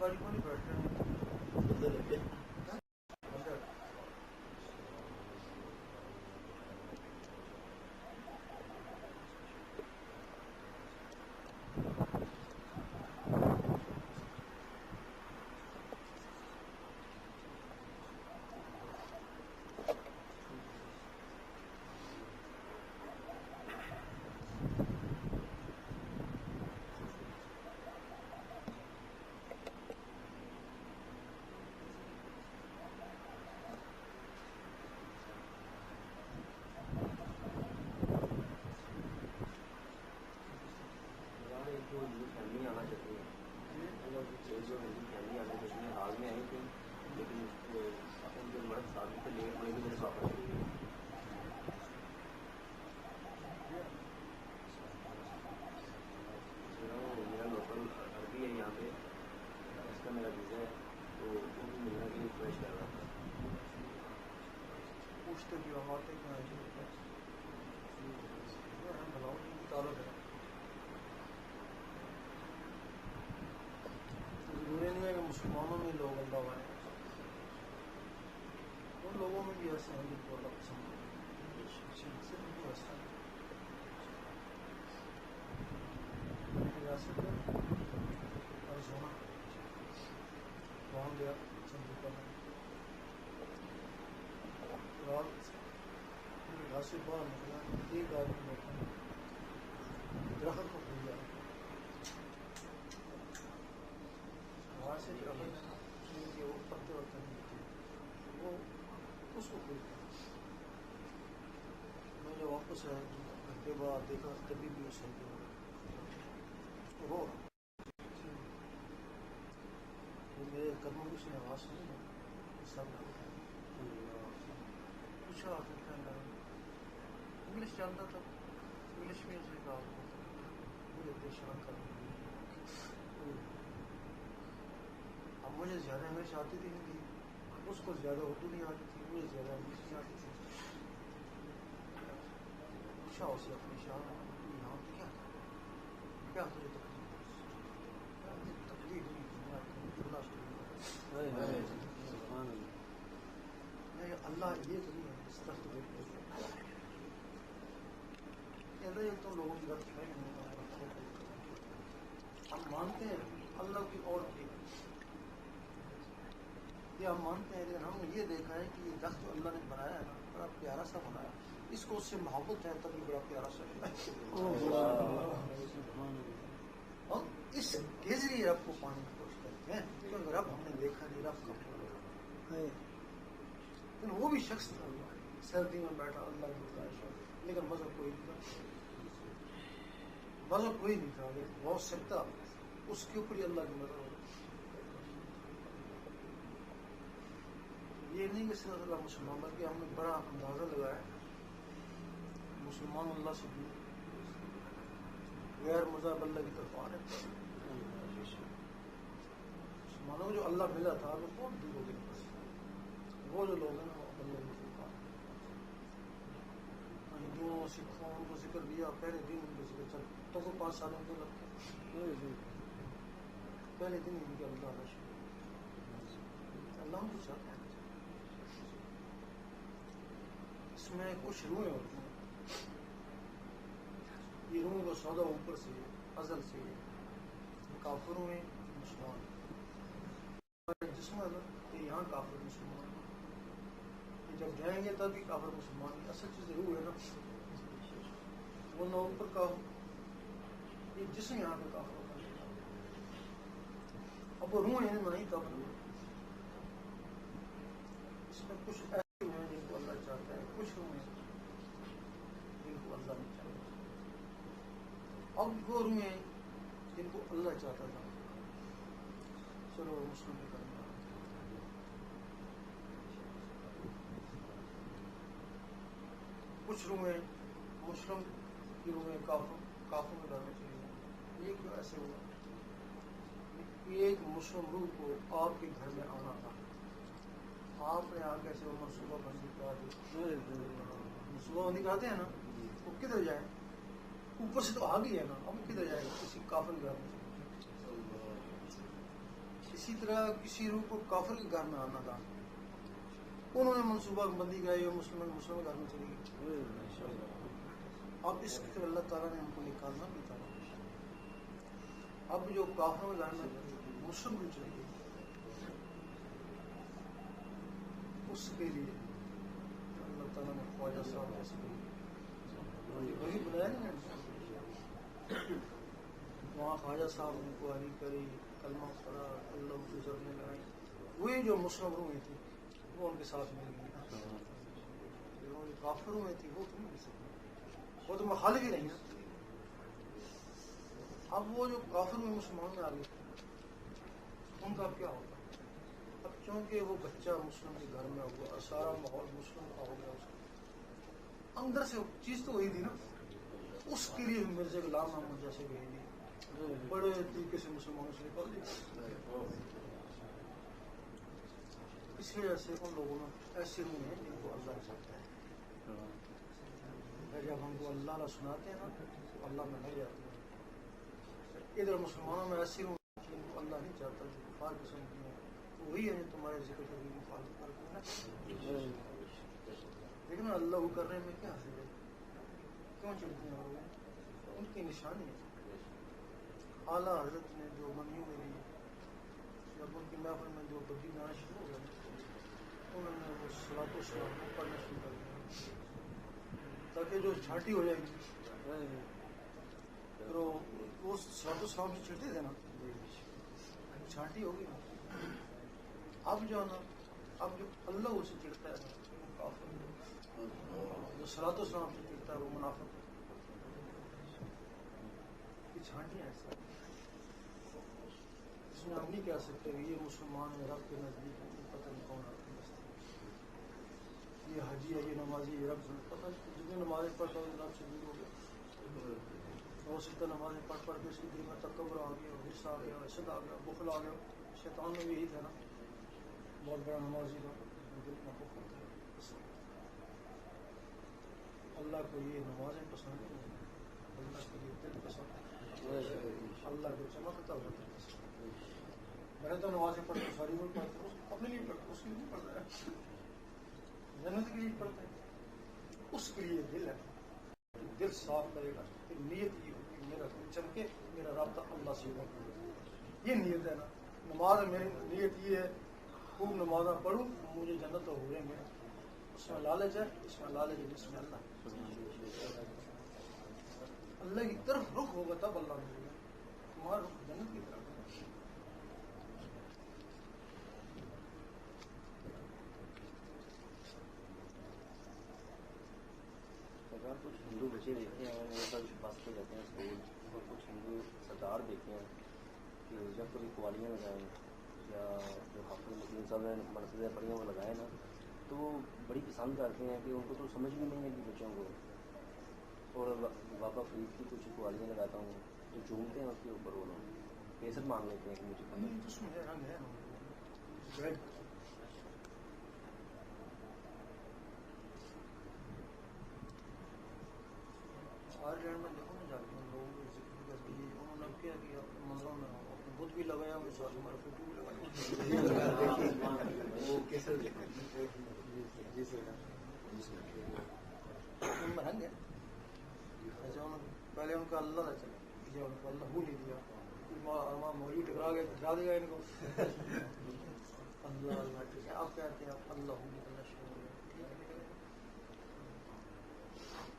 گاڑی کو نہیں بیٹھ رہے ہیں. پوچھتے کہ ہم آتے کہاں ضروری نہیں ہے کہ مسلمانوں میں لوگ اللہ آئے, ان لوگوں میں بھی ایسے ہیں جن کو اللہ پسند ہے. ریاست ارزونا وہاں گیا چندی میں رات گھر سے باہر نکلا, ایک آدمی بیٹھا درخت کو کھل گیا, وہاں سے درخت کے وہ پتے ہوتے ہیں وہ اس کو کھل گیا. میں نے واپس آیا گھنٹے بعد دیکھا تبھی بھی اس کو رو میرے قدموں کی اس نے آواز سنی سب پوچھا انگلش جانتا تھا, انگلش میں سے کہا مجھے پریشان کر. اب مجھے زیادہ انگلش آتی تھی ہندی, اس کو زیادہ اردو نہیں آتی تھی, مجھے زیادہ انگلش نہیں آتی تھی. پوچھا اسے اپنی شان یہاں پہ کیا تجھے تکلیف اللہ یہ تو نہیں ہے اس طرح تم لوگوں کی غلط فہمی. ہم مانتے ہیں اللہ کی اور کی, یہ ہم مانتے ہیں, لیکن ہم نے یہ دیکھا ہے کہ یہ درخت جو اللہ نے بنایا ہے نا بڑا پیارا سا بنایا, اس کو اس سے محبت ہے تبھی بڑا پیارا سا ہے. اور اس کے ذریعے رب کو پانے کی کوشش کرتے ہیں, کیونکہ رب ہم نے دیکھا نہیں, رب کا لیکن وہ بھی شخص تھا سردی میں بیٹھا اللہ کی خواہش, لیکن مذہب کوئی نہیں تھا, مذہب کوئی نہیں تھا, لیکن بہت سکتا اس کے اوپر ہی اللہ کی مدد ہو. یہ نہیں کہ صرف اللہ مسلمان, بلکہ ہم نے بڑا اندازہ لگایا مسلمان اللہ سے دور, غیر مذہب اللہ کی طرف آ رہے. اللہ ملا تھا وہ بہت دور ہو گئے. وہ جو لوگ ہیں نا اللہ ہندوؤں سکھوں ان کو ذکر دیا پہلے دن ان کو ذکر چل تو وہ 5 سال ان کو لگتے پہلے دن ان کے اللہ اللہ ہم کو چاہتے ہیں. اس میں کچھ روحیں ہوتی ہیں. یہ روحوں کا سودا اوپر سے ازل سے کافر ہوئے مسلمان جسم کہ یہاں کافر مسلمان جب جائیں گے تب بھی کافر مسلمان اصل چیز روح ہے نا وہ نہ اوپر کا یہ جسم یہاں پہ کافر ہوتا ہے. اب وہ روح ہے نہیں کافر ہوئے. اس میں کچھ ایسے ہوئے ہیں جن کو اللہ چاہتا ہے کچھ روح ہیں جن کو اللہ نہیں چاہتا. اب وہ روح ہیں جن کو اللہ چاہتا تھا چلو مسلم بھی کرنا کچھ روحیں مسلم کی روحیں کافروں میں ڈالنے چاہیے. یہ کیوں ایسے ہوا؟ ایک مسلم روح کو آپ کے گھر میں آنا تھا. آپ نے آ کیسے وہ منصوبہ بندی کرا دی. منصوبہ بندی کراتے ہیں نا وہ کدھر جائیں اوپر سے تو آ گئی ہے نا اب کدھر جائے کسی کافر کے گھر میں. اسی طرح کسی روح کو کافر کے گھر میں آنا تھا. انہوں نے منصوبہ بندی کرائی اور مسلم گھر میں چلی گئی. اب اس کے اللہ تعالیٰ نے ہم کو نکالنا بھی تھا. اب جو کافروں کے گھر میں مسلم بھی چلی گئی اس کے لیے اللہ تعالیٰ نے خواجہ صاحب ایسے وہی بلایا نا وہاں خواجہ صاحب نے کواری کری کلمہ پڑھا اللہ کو جڑنے لگائی. وہی جو مسلم روحیں تھی وہ ان کے ساتھ مل گئی. جو کافر روحیں تھی وہ تو نہیں مل سکتی وہ تو مخالف ہی نہیں ہے. اب وہ جو کافر روحیں مسلمان میں آ گئی ان کا کیا ہوگا؟ اب چونکہ وہ بچہ مسلم کے گھر میں ہوا سارا ماحول مسلم کا ہو گیا اس کا اندر سے چیز تو وہی تھی نا. اس کے لیے مرزا غلام محمد جیسے بھیج دی بڑے طریقے سے مسلمانوں سے نکال دی. اس وجہ سے ان لوگوں میں ایسے روح ہیں جن کو اللہ چاہتا ہے. جب ہم کو اللہ سناتے ہیں نا تو اللہ میں نہیں جاتے ہیں. ادھر مسلمانوں میں ایسی روح جن کو اللہ نہیں چاہتا جو کفار قسم کی ہیں وہی ہے تمہارے ذکر کی مخالفت کرتے ہیں. لیکن اللہ کو کرنے میں کیا حاصل ہے کیوں چلتے ہیں وہ ان کی نشانی ہے. اعلیٰ حضرت نے جو منیوں میں لی جب ان کی محفل میں جو بدی گانا شروع ہو گیا انہوں نے وہ صلاۃ و سلام کو پڑھنا شروع کر دیا تاکہ جو چھانٹی ہو جائے گی پھر وہ صلاۃ و سلام سے چھڑتے تھے نا چھانٹی ہوگی نا. اب جو نا اب جو اللہ اسے چڑھتا ہے وہ کافر جو صلاۃ و سلام سے چڑھتا ہے وہ منافق کی چھانٹی ایسا اس میں ہم نہیں کہہ سکتے یہ مسلمان ہے رب کے نزدیک پتہ نہیں کون آتا یہ حاجی ہے یہ نمازی ہے رب پتہ نہیں جتنے نمازیں پڑھتا ہوں رب سے دور ہو گیا. ہو سکتا نمازیں پڑھ کے اس کے دل میں تکبر آ گیا غصہ آ گیا حسد آ گیا بخل آ گیا. شیطان میں بھی یہی تھا نا بہت بڑا نمازی تھا دل میں بخل تھا. اللہ کو یہ نمازیں پسند نہیں ہیں اللہ کو یہ دل پسند ہے. اللہ کو چمکتا ہوا دل پسند. میں تو نمازیں پڑھتا ہوں ساری وہ پڑھتا ہوں اپنے لیے پڑھتا اس کے لیے نہیں پڑھتا ہے جنت کے لیے پڑھتا ہے. اس کے لیے دل ہے دل صاف کرے گا پھر نیت یہ ہوگی میرا دل چمکے میرا رابطہ اللہ سے ہوگا. یہ نیت ہے نا نماز میری نیت یہ ہے خوب نمازاں پڑھوں مجھے جنت تو ہو جائیں گے. اس میں لالچ ہے اس میں لالچ ہے جس میں اللہ کی طرف رخ ہوگا تب اللہ ملے گا. تمہارا رخ جنت کی طرف ہے. کچھ ہندو بچے دیکھتے ہیں میرے پاس بات جاتے ہیں اسکول اور کچھ ہندو سردار دیکھتے ہیں کہ جب کبھی قوالیاں لگائیں یا جو حافظ مسلم صاحب نے مرتبہ پڑھیں وہ لگائے نا تو وہ بڑی پسند کرتے ہیں کہ ان کو تو سمجھ بھی نہیں ہے کہ بچوں کو. اور بابا فرید کی کچھ قوالیاں لگاتا ہوں تو جھومتے ہیں اس کے اوپر وہ لوگ کیسٹ مان لیتے ہیں کہ مجھے اس میں رنگ ہے آئرلینڈ میں دیکھو نا جا کے ان لوگوں کو ذکر کر دی انہوں نے کیا کہ اپنے منظروں میں اپنے بت بھی لگایا ہمیں ساتھ ہمارا فوٹو بھی مرنگ ہے ایسے پہلے ان کا اللہ تھا چلا ان کو اللہ بھول ہی دیا مولوی ٹکرا گئے ٹکرا دے گا ان کو اللہ اللہ آپ کہتے ہیں آپ اللہ کرنا شروع ہو گیا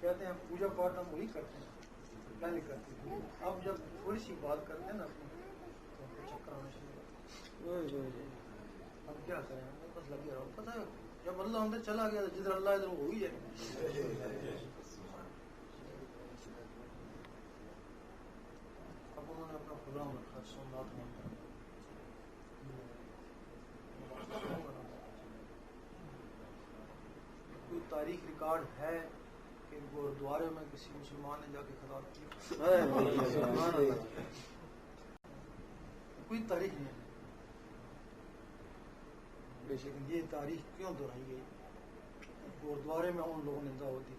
کہتے ہیں پوجا پاٹ ہم وہی کرتے ہیں پہلے کرتے ہیں اب جب تھوڑی سی بات کرتے ہیں نا اپنی تو چکر آنا شروع ہوتا ہے ہم کیا کریں ہم بس لگے رہو پتہ ہے جب اللہ اندر چلا گیا جدھر اللہ ادھر وہ ہوئی ہے اب انہوں نے اپنا پروگرام رکھا سومناتھ میں کوئی تاریخ ریکارڈ ہے کہ گرودوارے میں کسی مسلمان نے جا کے خطاب کیا کوئی تاریخ نہیں ہے لیکن یہ تاریخ کیوں دہرائی گئی گرودوارے میں ان لوگوں نے دعوت دی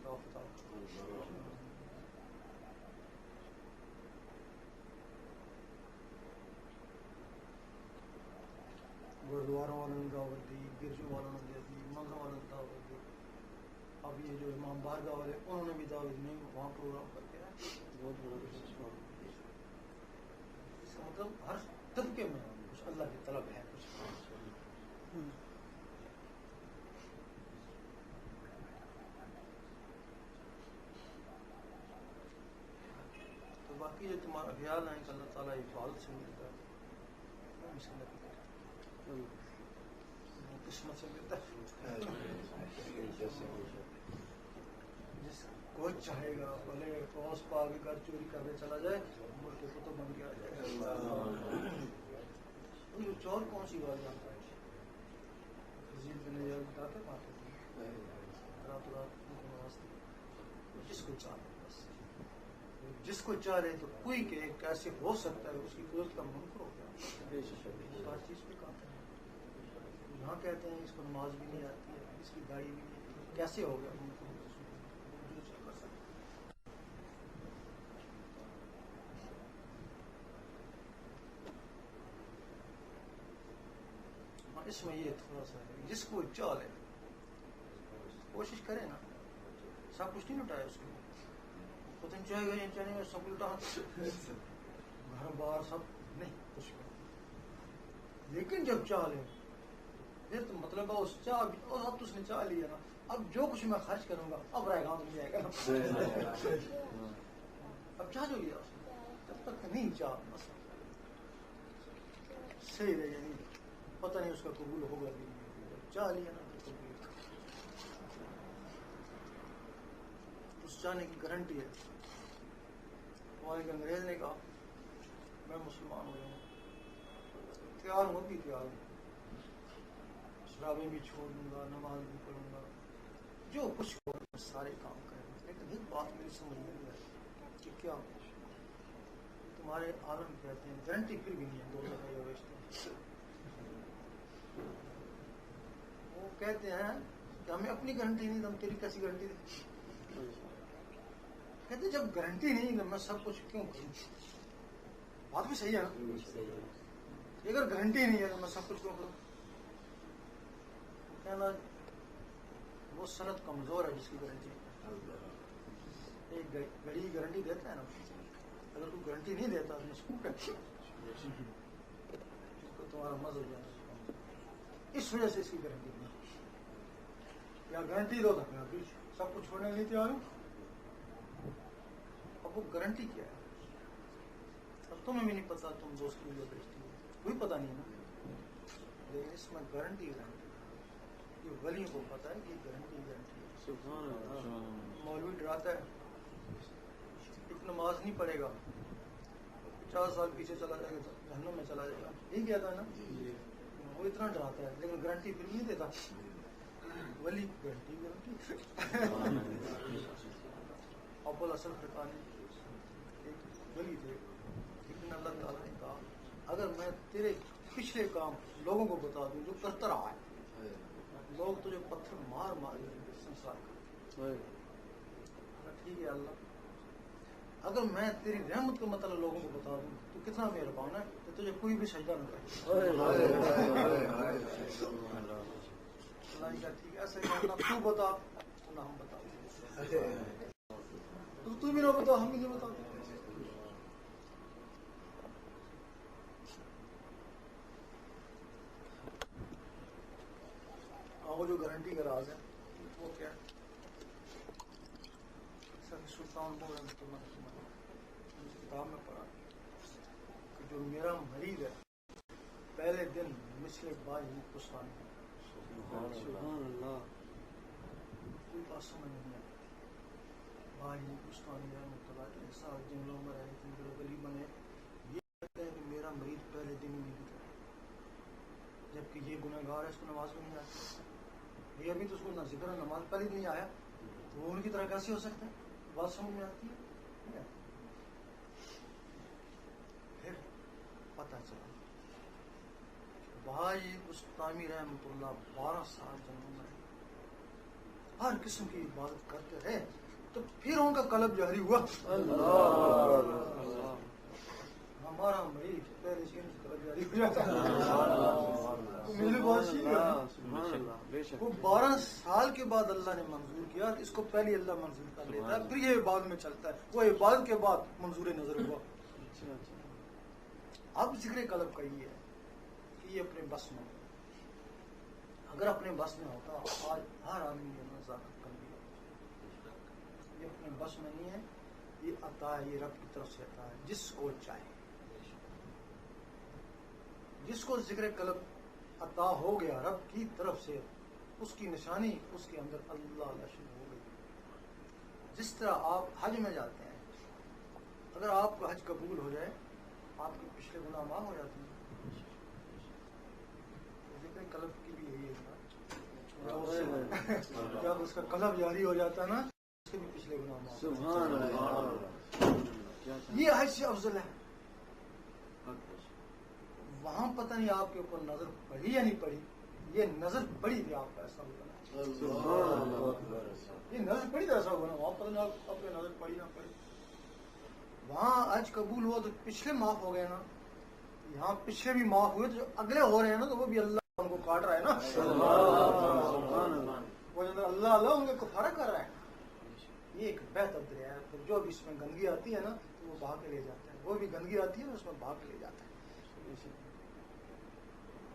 گرودواروں والوں نے دعوت دی گرجوں والوں نے دی منگا والوں نے دعوت دی اب یہ جو امام بارگاہ والے انہوں نے بھی دعوت نہیں وہاں پروگرام کر کے بہت بڑا اس کا مطلب ہر طبقے میں کچھ اللہ کی طلب ہے کچھ تو باقی جو تمہارا خیال ہے کہ اللہ تعالیٰ حفاظت سے ملتا ہے قسمت سے ملتا ہے جس کوئی چاہے گا بھلے پڑوس پا کے گھر چوری کرنے چلا جائے ملک کو تو بن کے آ جائے گا چور کون سی بات جانتا ہے بتاتے پاتے رات رات جس کو چاہے بس جس کو چاہ رہے تو کوئی کہ کیسے ہو سکتا ہے اس کی قدرت کا منکر ہو گیا ہر چیز پہ کہتے ہیں یہاں کہتے ہیں اس کو نماز بھی نہیں آتی ہے اس کی گاڑی بھی نہیں کیسے ہو گیا اس میں یہ تھوڑا سا ہے جس کو چاہ لے کوشش کرے نا سب کچھ نہیں لٹایا اس کو پتن چاہے گا نہیں چاہے گا سب لٹا گھر بار سب نہیں کچھ لیکن جب چاہ لے پھر تو مطلب اس چاہ اب تو اس نے چاہ لیا نا اب جو کچھ میں خرچ کروں گا اب رائے گاؤں مل جائے گا اب چاہ جو لیا جب تک نہیں چاہ بس صحیح رہے گا نہیں پتہ نہیں اس کا قبول ہوگا بھی نہیں چاہ لیا نا تو قبول اس چاہنے کی گارنٹی ہے وہاں انگریز نے کہا میں مسلمان ہو جاؤں تیار ہوں بھی تیار ہوں شرابیں بھی چھوڑ دوں گا نماز بھی پڑھوں گا جو کچھ ہو سارے کام کریں گے لیکن ایک بات میری سمجھ میں نہیں آئی کہ کیا تمہارے عالم کہتے ہیں گارنٹی پھر بھی نہیں ہے دو دفعہ یہ بیچتے وہ کہتے ہیں کہ ہمیں اپنی گارنٹی نہیں تو ہم تیری کیسی گارنٹی دیں کہتے جب گارنٹی نہیں تو میں سب کچھ کیوں کروں بات بھی صحیح ہے نا اگر گارنٹی نہیں ہے تو میں سب کچھ کیوں کروں کہنا وہ صنعت کمزور ہے جس کی گارنٹی ایک گھڑی گارنٹی دیتا ہے نا اگر تو گارنٹی نہیں دیتا تو اسکوٹ تو تمہارا مزہ ہو جاتا اس وجہ سے اس کی گارنٹی نہیں یا گارنٹی دو تو میں سب کچھ چھوڑنے کے لیے تیار ہوں اب وہ گارنٹی کیا ہے اب تمہیں بھی نہیں پتا تم دوست کے لیے بیچتی ہو کوئی پتا نہیں نا لیکن اس میں گارنٹی یہ ولیوں کو پتا ہے کہ گارنٹی ہے مولوی ڈراتا ہے ایک نماز نہیں پڑھے گا 50 سال پیچھے چلا جائے گا جہنم میں چلا جائے گا یہی کہتا ہے نا وہ اتنا ڈراتا ہے لیکن گارنٹی پھر نہیں دیتا ولی گارنٹی ابو الحسن فرقانی ایک ولی تھے لیکن اللہ تعالیٰ نے کہا اگر میں تیرے پچھلے کام لوگوں کو بتا دوں جو کرتا رہا ہے. لوگ تجھے پتھر مار مار سنسار کر. ٹھیک ہے اللہ، اگر میں تیری رحمت کا مطلب لوگوں کو بتا دوں تو کتنا مہربان ہے کہ تجھے کوئی بھی سجدہ نہ کرے. اللہ کا ٹھیک ہے، ایسا نہ تو بتا نہ ہم بتا، تو بھی نہ بتا ہم بھی نہیں بتاتے. وہ جو گارنٹی کا راز ہے وہ کیا ہے؟ سلطان کتاب میں پڑھا کہ جو میرا مریض ہے پہلے دن مثل بائی پستانی ہے. سبحان اللہ، کوئی بات سمجھ نہیں آئی. بائی پستانی ہے مطلب سارے جنگلوں میں رہے تھے، گلی بنے. یہ کہتے ہیں کہ میرا مریض پہلے دن ہی نہیں گزرا، جبکہ یہ گنہگار ہے، اس کو نماز میں نہیں آتی. یہ ابھی تو اس کو نہ ذکر نماز پہلے نہیں آیا، تو وہ ان کی طرح کیسے ہو سکتا ہے؟ بات سمجھ میں آتی ہے. پھر پتہ چلا بھائی بستانی رحمۃ اللہ 12 سال جنگوں میں ہر قسم کی عبادت کرتے رہے، تو پھر ان کا قلب جاری ہوا. ہمارا مریض پہلے سے قلب جاری ہو جاتا ہے. میری بات وہ 12 سال کے بعد اللہ نے منظور کیا، اس کو پہلے اللہ منظور کر لیتا ہے، پھر یہ عبادت میں چلتا ہے. وہ عبادت کے بعد منظور نظر ہوا. اب ذکر قلب کا یہ ہے کہ یہ اپنے بس میں، اگر اپنے بس میں ہوتا آج ہر آدمی کے نزاکت کر دیا. یہ اپنے بس میں نہیں ہے، یہ عطا ہے، یہ رب کی طرف سے عطا ہے جس کو چاہے. جس کو ذکر قلب عطا ہو گیا رب کی طرف سے، اس کی نشانی اس کے اندر اللہ شروع ہو گئی. جس طرح آپ حج میں جاتے ہیں، اگر آپ کا حج قبول ہو جائے آپ کے پچھلے گناہ معاف ہو جاتے ہیں. ذکر قلب کی بھی یہی ہے، جب اس کا قلب جاری ہو جاتا ہے نا اس کے بھی پچھلے گناہ معاف. یہ حج سے افضل ہے. وہاں پتہ نہیں آپ کے اوپر نظر پڑی یا نہیں پڑی، یہ نظر پڑی تھی آپ کا ایسا ہوگا. یہ نظر پڑی تو ایسا ہوگا نا، وہاں پتہ نہیں آپ پہ نظر پڑی نہ پڑی. وہاں حج قبول ہوا تو پچھلے معاف ہو گئے نا، یہاں پچھلے بھی معاف ہوئے تو جو اگلے ہو رہے ہیں نا تو وہ بھی اللہ ان کو کاٹ رہا ہے نا. وہ اللہ اللہ ان کو کفارہ کر رہا ہے. یہ ایک بہتر دریا ہے. جو بھی اس میں گندگی آتی ہے نا تو وہ بہا کے لے جاتا ہے، وہ بھی گندگی آتی ہے اس میں بہا کے لے جاتا ہے.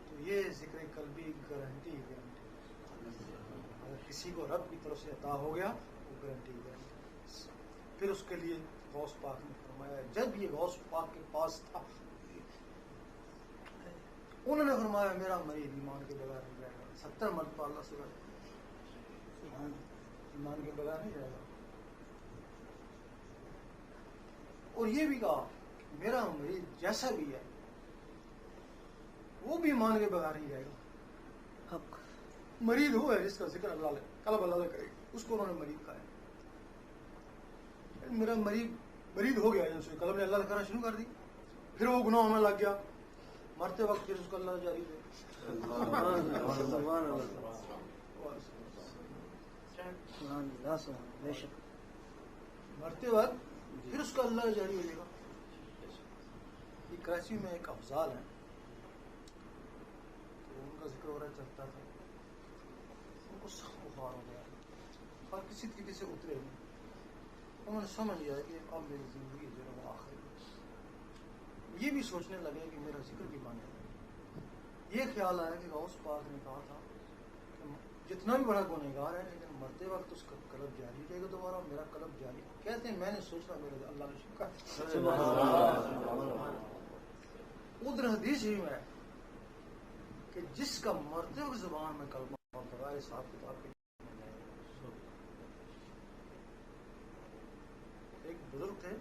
تو یہ ذکر قلبی گارنٹی. اگر کسی کو رب کی طرف سے عطا ہو گیا وہ گارنٹی. پھر اس کے لیے غوث پاک نے فرمایا، جب یہ غوث پاک کے پاس تھا انہوں نے فرمایا میرا مریض ایمان کے بغیر نہیں جائے گا. 70 مرتبہ اللہ سے ایمان کے بغیر نہیں جائے گا. اور یہ بھی کہا میرا مریض جیسا بھی ہے وہ بھی ایمان کے بغیر نہیں جائے گا. مریض ہو ہے جس کا ذکر اللہ قلب اللہ کرے اس کو انہوں نے مریض کہا ہے. میرا مریض ہو گیا جیسے قلب نے اللہ کرنا شروع کر دی، پھر وہ گناہوں میں لگ گیا، مرتے وقت پھر اس کو اللہ جاری دے. مرتے وقت پھر اس کا اللہ جاری ہو جائے گا. یہ کراچی میں ایک افضال ہے، تو ان کا ذکر ہو رہا چلتا تھا. ان کو سخت بخار ہو گیا اور کسی طریقے سے اترے نہیں. انہوں نے سمجھ لیا کہ اب میری زندگی جو ہے وہ آخری. یہ بھی سوچنے لگے کہ میرا ذکر بھی مانے. یہ خیال آیا کہ غوث پاک نے کہا تھا کہ جتنا بھی بڑا گنہگار ہے لیکن مرتے وقت اس کا قلب جاری رہے گا دوبارہ. میرا قلب جاری کہتے ہیں میں نے سوچا میرے اللہ نے شکر. ادھر حدیث ہی میں کہ جس کا مرتے وقت زبان میں کلمہ بغیر حساب کتاب کے. ایک بزرگ تھے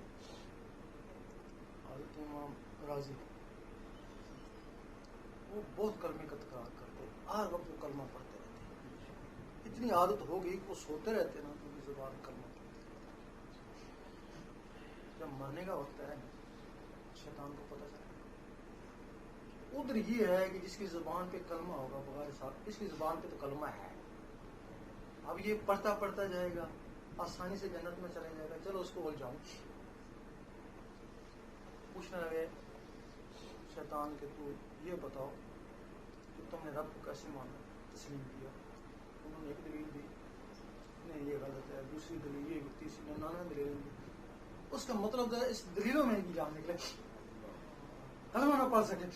حضرت امام راضی، وہ بہت کلمے کا تکرار کرتے، ہر وقت وہ کلمہ پڑھتے رہتے. اتنی عادت ہو گئی کہ وہ سوتے رہتے نا تو ان کی زبان کلمہ پڑھتے. جب مرنے کا وقت ہے شیطان کو پتہ چلا ادھر یہ ہے کہ جس کی زبان پہ کلمہ ہوگا بغیر صاحب، اس کی زبان پہ تو کلمہ ہے، اب یہ پڑھتا پڑھتا جائے گا، آسانی سے جنت میں چلے جائے گا. چلو اس کو بول جاؤں. پوچھنے لگے شیطان کہ تو یہ بتاؤ کہ تم نے رب کو کیسے مانا، تسلیم کیا. انہوں نے ایک دلیل دی، نہیں یہ غلط ہے، دوسری دلیل یہ، تیسری نے 99 دلیل دی. اس کا مطلب ہے اس دلیلوں میں کی جان نکلے، کلمہ نہ پڑھ سکے،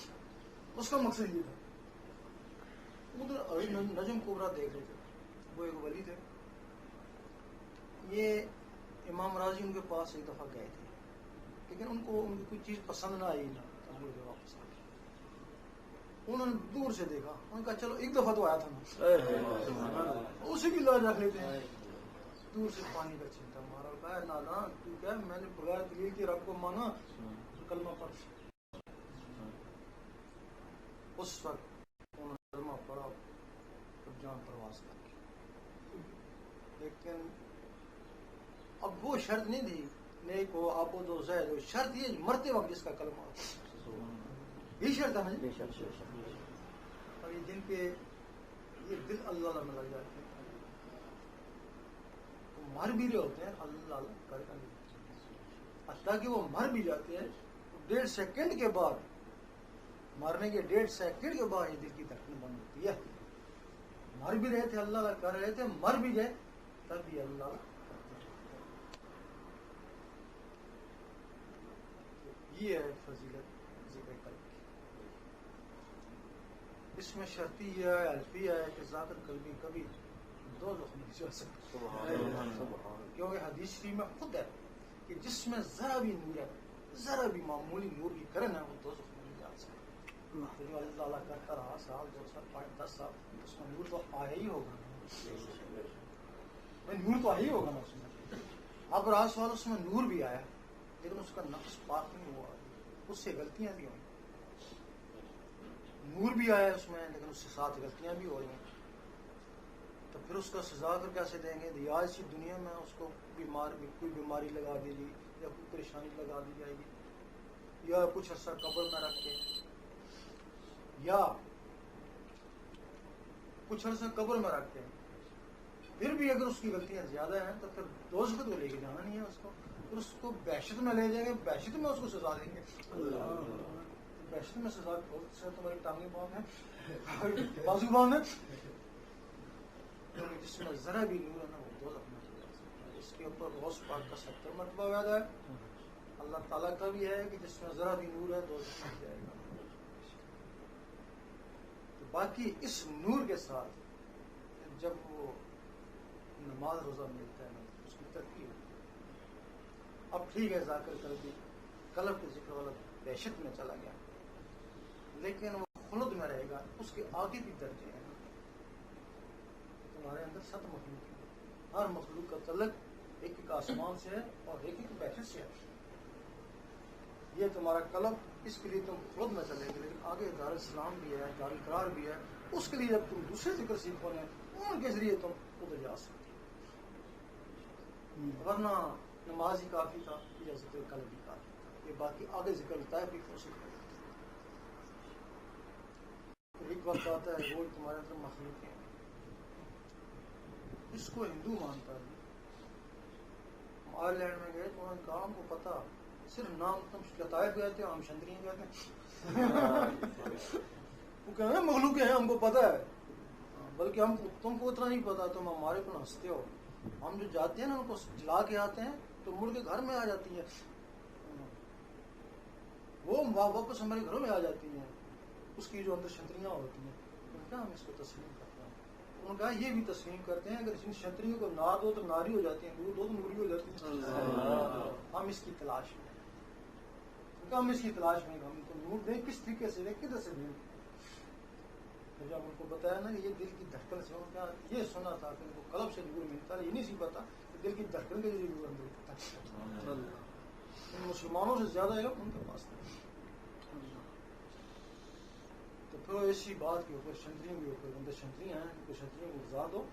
اس کا مقصد یہ تھا. ادھر نجم کبریٰ دیکھ رہے تھے، وہ ایک ولی تھے. یہ امام راضی ان کے پاس ایک دفعہ گئے تھے، لیکن ان کو ان کی کوئی چیز پسند نہ آئی نا، مڑ کے واپس آ گئے. انہوں نے دور سے دیکھا، انہوں نے کہا چلو ایک دفعہ تو آیا تھا نا، اسی کی لاج رکھ لیتے ہیں. دور سے پانی کا چھینٹا مارا، کہا نانا تو کیا، میں نے بغیر دلیل کے رب کو مانا، کلمہ پڑھ. اس وقت انہوں نے کلمہ پڑھا، جان پرواز کر کے. لیکن اب وہ شرط نہیں تھی نیک ہو، عابد ہو، زاہد ہو، شرط یہ مرتے وقت جس کا کلمہ ہو، یہ شرط ہے نا جی. اور یہ جن کے یہ دل اللہ میں لگ جاتے ہیں، وہ مر بھی رہے ہوتے ہیں اللہ کر کر، حتیٰ کہ وہ مر بھی جاتے ہیں 1.5 سیکنڈ کے بعد، مرنے کے 1.5 سیکنڈ کے بعد یہ دل کی دھڑکن بند ہوتی ہے. مر بھی رہے تھے اللہ کر رہے تھے، مر بھی گئے تب بھی اللہ. یہ ہے فضیلت ذکر قلب کی. اس میں شرطیہ ہے، الفیہ ہے کہ ذاکر قلبی کبھی دوزخ نہیں جا سکتا، کیونکہ حدیث شریف میں خود ہے کہ جس میں ذرا بھی نور ہے، ذرا بھی معمولی نور کی کرن ہے، وہ دوزخ میں نہیں جا سکتا. جو اللہ کرتا رہا 1 سال 2 سال 5 10 سال، اس میں نور تو آیا ہی ہوگا، نور تو آیا ہی ہوگا نا اس میں. اب راس والا اس میں نور بھی آیا، لیکن اس کا نقص پاک نہیں ہوا، اس سے غلطیاں بھی ہوئی. نور بھی آیا اس میں، لیکن اس کے ساتھ غلطیاں بھی ہو رہی ہیں. تو پھر اس کا سزا کر کیسے دیں گے؟ یا اسی دنیا میں اس کو کوئی بیماری لگا دی گی، یا کوئی پریشانی لگا دی جائے گی، یا کچھ عرصہ قبر میں رکھ کے، یا کچھ عرصہ قبر میں رکھ کے. پھر بھی اگر اس کی غلطیاں زیادہ ہیں تو پھر دوزخ کو لے کے جانا نہیں ہے اس کو، پھر اس کو بحشت میں لے جائیں گے، بحشت میں اس کو سزا دیں گے. بحشت میں سزا سے تمہاری ٹانگیں باندھ ہے، بازو باندھ ہے. جس میں ذرا بھی نور ہے نا، وہ دوزخ میں چلا سکتا ہے. اس کے اوپر غوث پاک کا 70 مرتبہ وعدہ ہے. اللہ تعالیٰ کا بھی ہے کہ جس میں ذرا بھی نور ہے دوزخ میں جائے گا. باقی اس نور کے ساتھ جب وہ نماز روزہ ملتا ہے نا، اس کی ترقی ہوتی ہے. اب ٹھیک ہے ذاکر قلبی قلب کے ذکر والا دہشت میں چلا گیا، لیکن وہ خلد میں رہے گا. اس کے آگے بھی درجے ہیں. تمہارے اندر 7 مخلوق ہیں، ہر مخلوق کا تعلق ایک ایک آسمان سے ہے اور ایک ایک بحث سے ہے. یہ تمہارا قلب، اس کے لیے تم خود میں چلے گے. لیکن آگے دارالسلام بھی ہے، دارالقرار بھی ہے. اس کے لیے جب تم دوسرے ذکر سیکھو گے، ان کے ذریعے تم ادھر جا سکتے. ورنہ نماز ہی کافی تھا یا ذکر قلب ہی کافی تھا. یہ باقی آگے ذکر ہوتا ہے، پھر سیکھ. ایک وقت آتا ہے وہ تمہارے اندر مخلوق ہے، اس کو ہندو مانتا ہے. ہم آئرلینڈ میں گئے تو انہوں نے کہا ہم کو پتا، صرف نام تم لطائف گئے تھے، ہم شندری گئے تھے. وہ کہہ رہے ہیں مخلوق ہیں، ہم کو پتا ہے، بلکہ ہم تم کو اتنا نہیں پتا، تم ہمارے کو ہنستے ہو. ہم جو جاتے ہیں نا ان کو جلا کے آتے ہیں تو مڑ کے گھر میں آ جاتی ہیں، وہ واپس ہمارے گھروں میں آ جاتی ہیں، اس کی جو اندر شنتریاں ہوتی ہیں. کیا ہم اس کو تسلیم کرتے ہیں؟ انہوں نے کہا یہ بھی تسلیم کرتے ہیں، اگر جن شنتریوں کو نار دو تو ناری ہو جاتی ہیں، نور دو تو نوری ہو جاتی ہیں. ہم اس کی تلاش میں، ہم اس کی تلاش میں، ہم کو نور دیں، کس طریقے سے دیں، کدھر سے دیں. جب ان کو بتایا نا کہ یہ دل کی دھڑکن سے، ان کا یہ سنا تھا کہ ان کو قلب سے نور ملتا ہے، یہ نہیں سی پتا کہ دل کی دھڑکن کے ذریعے نور ملتا ہے. ان مسلمانوں سے زیادہ علم ان کے پاس نہیں. تو پھر ایسی بات کے اوپر شنتریوں کے اوپر اندر شنتریاں ہیں، ان کو شنتریوں کو گزار دو.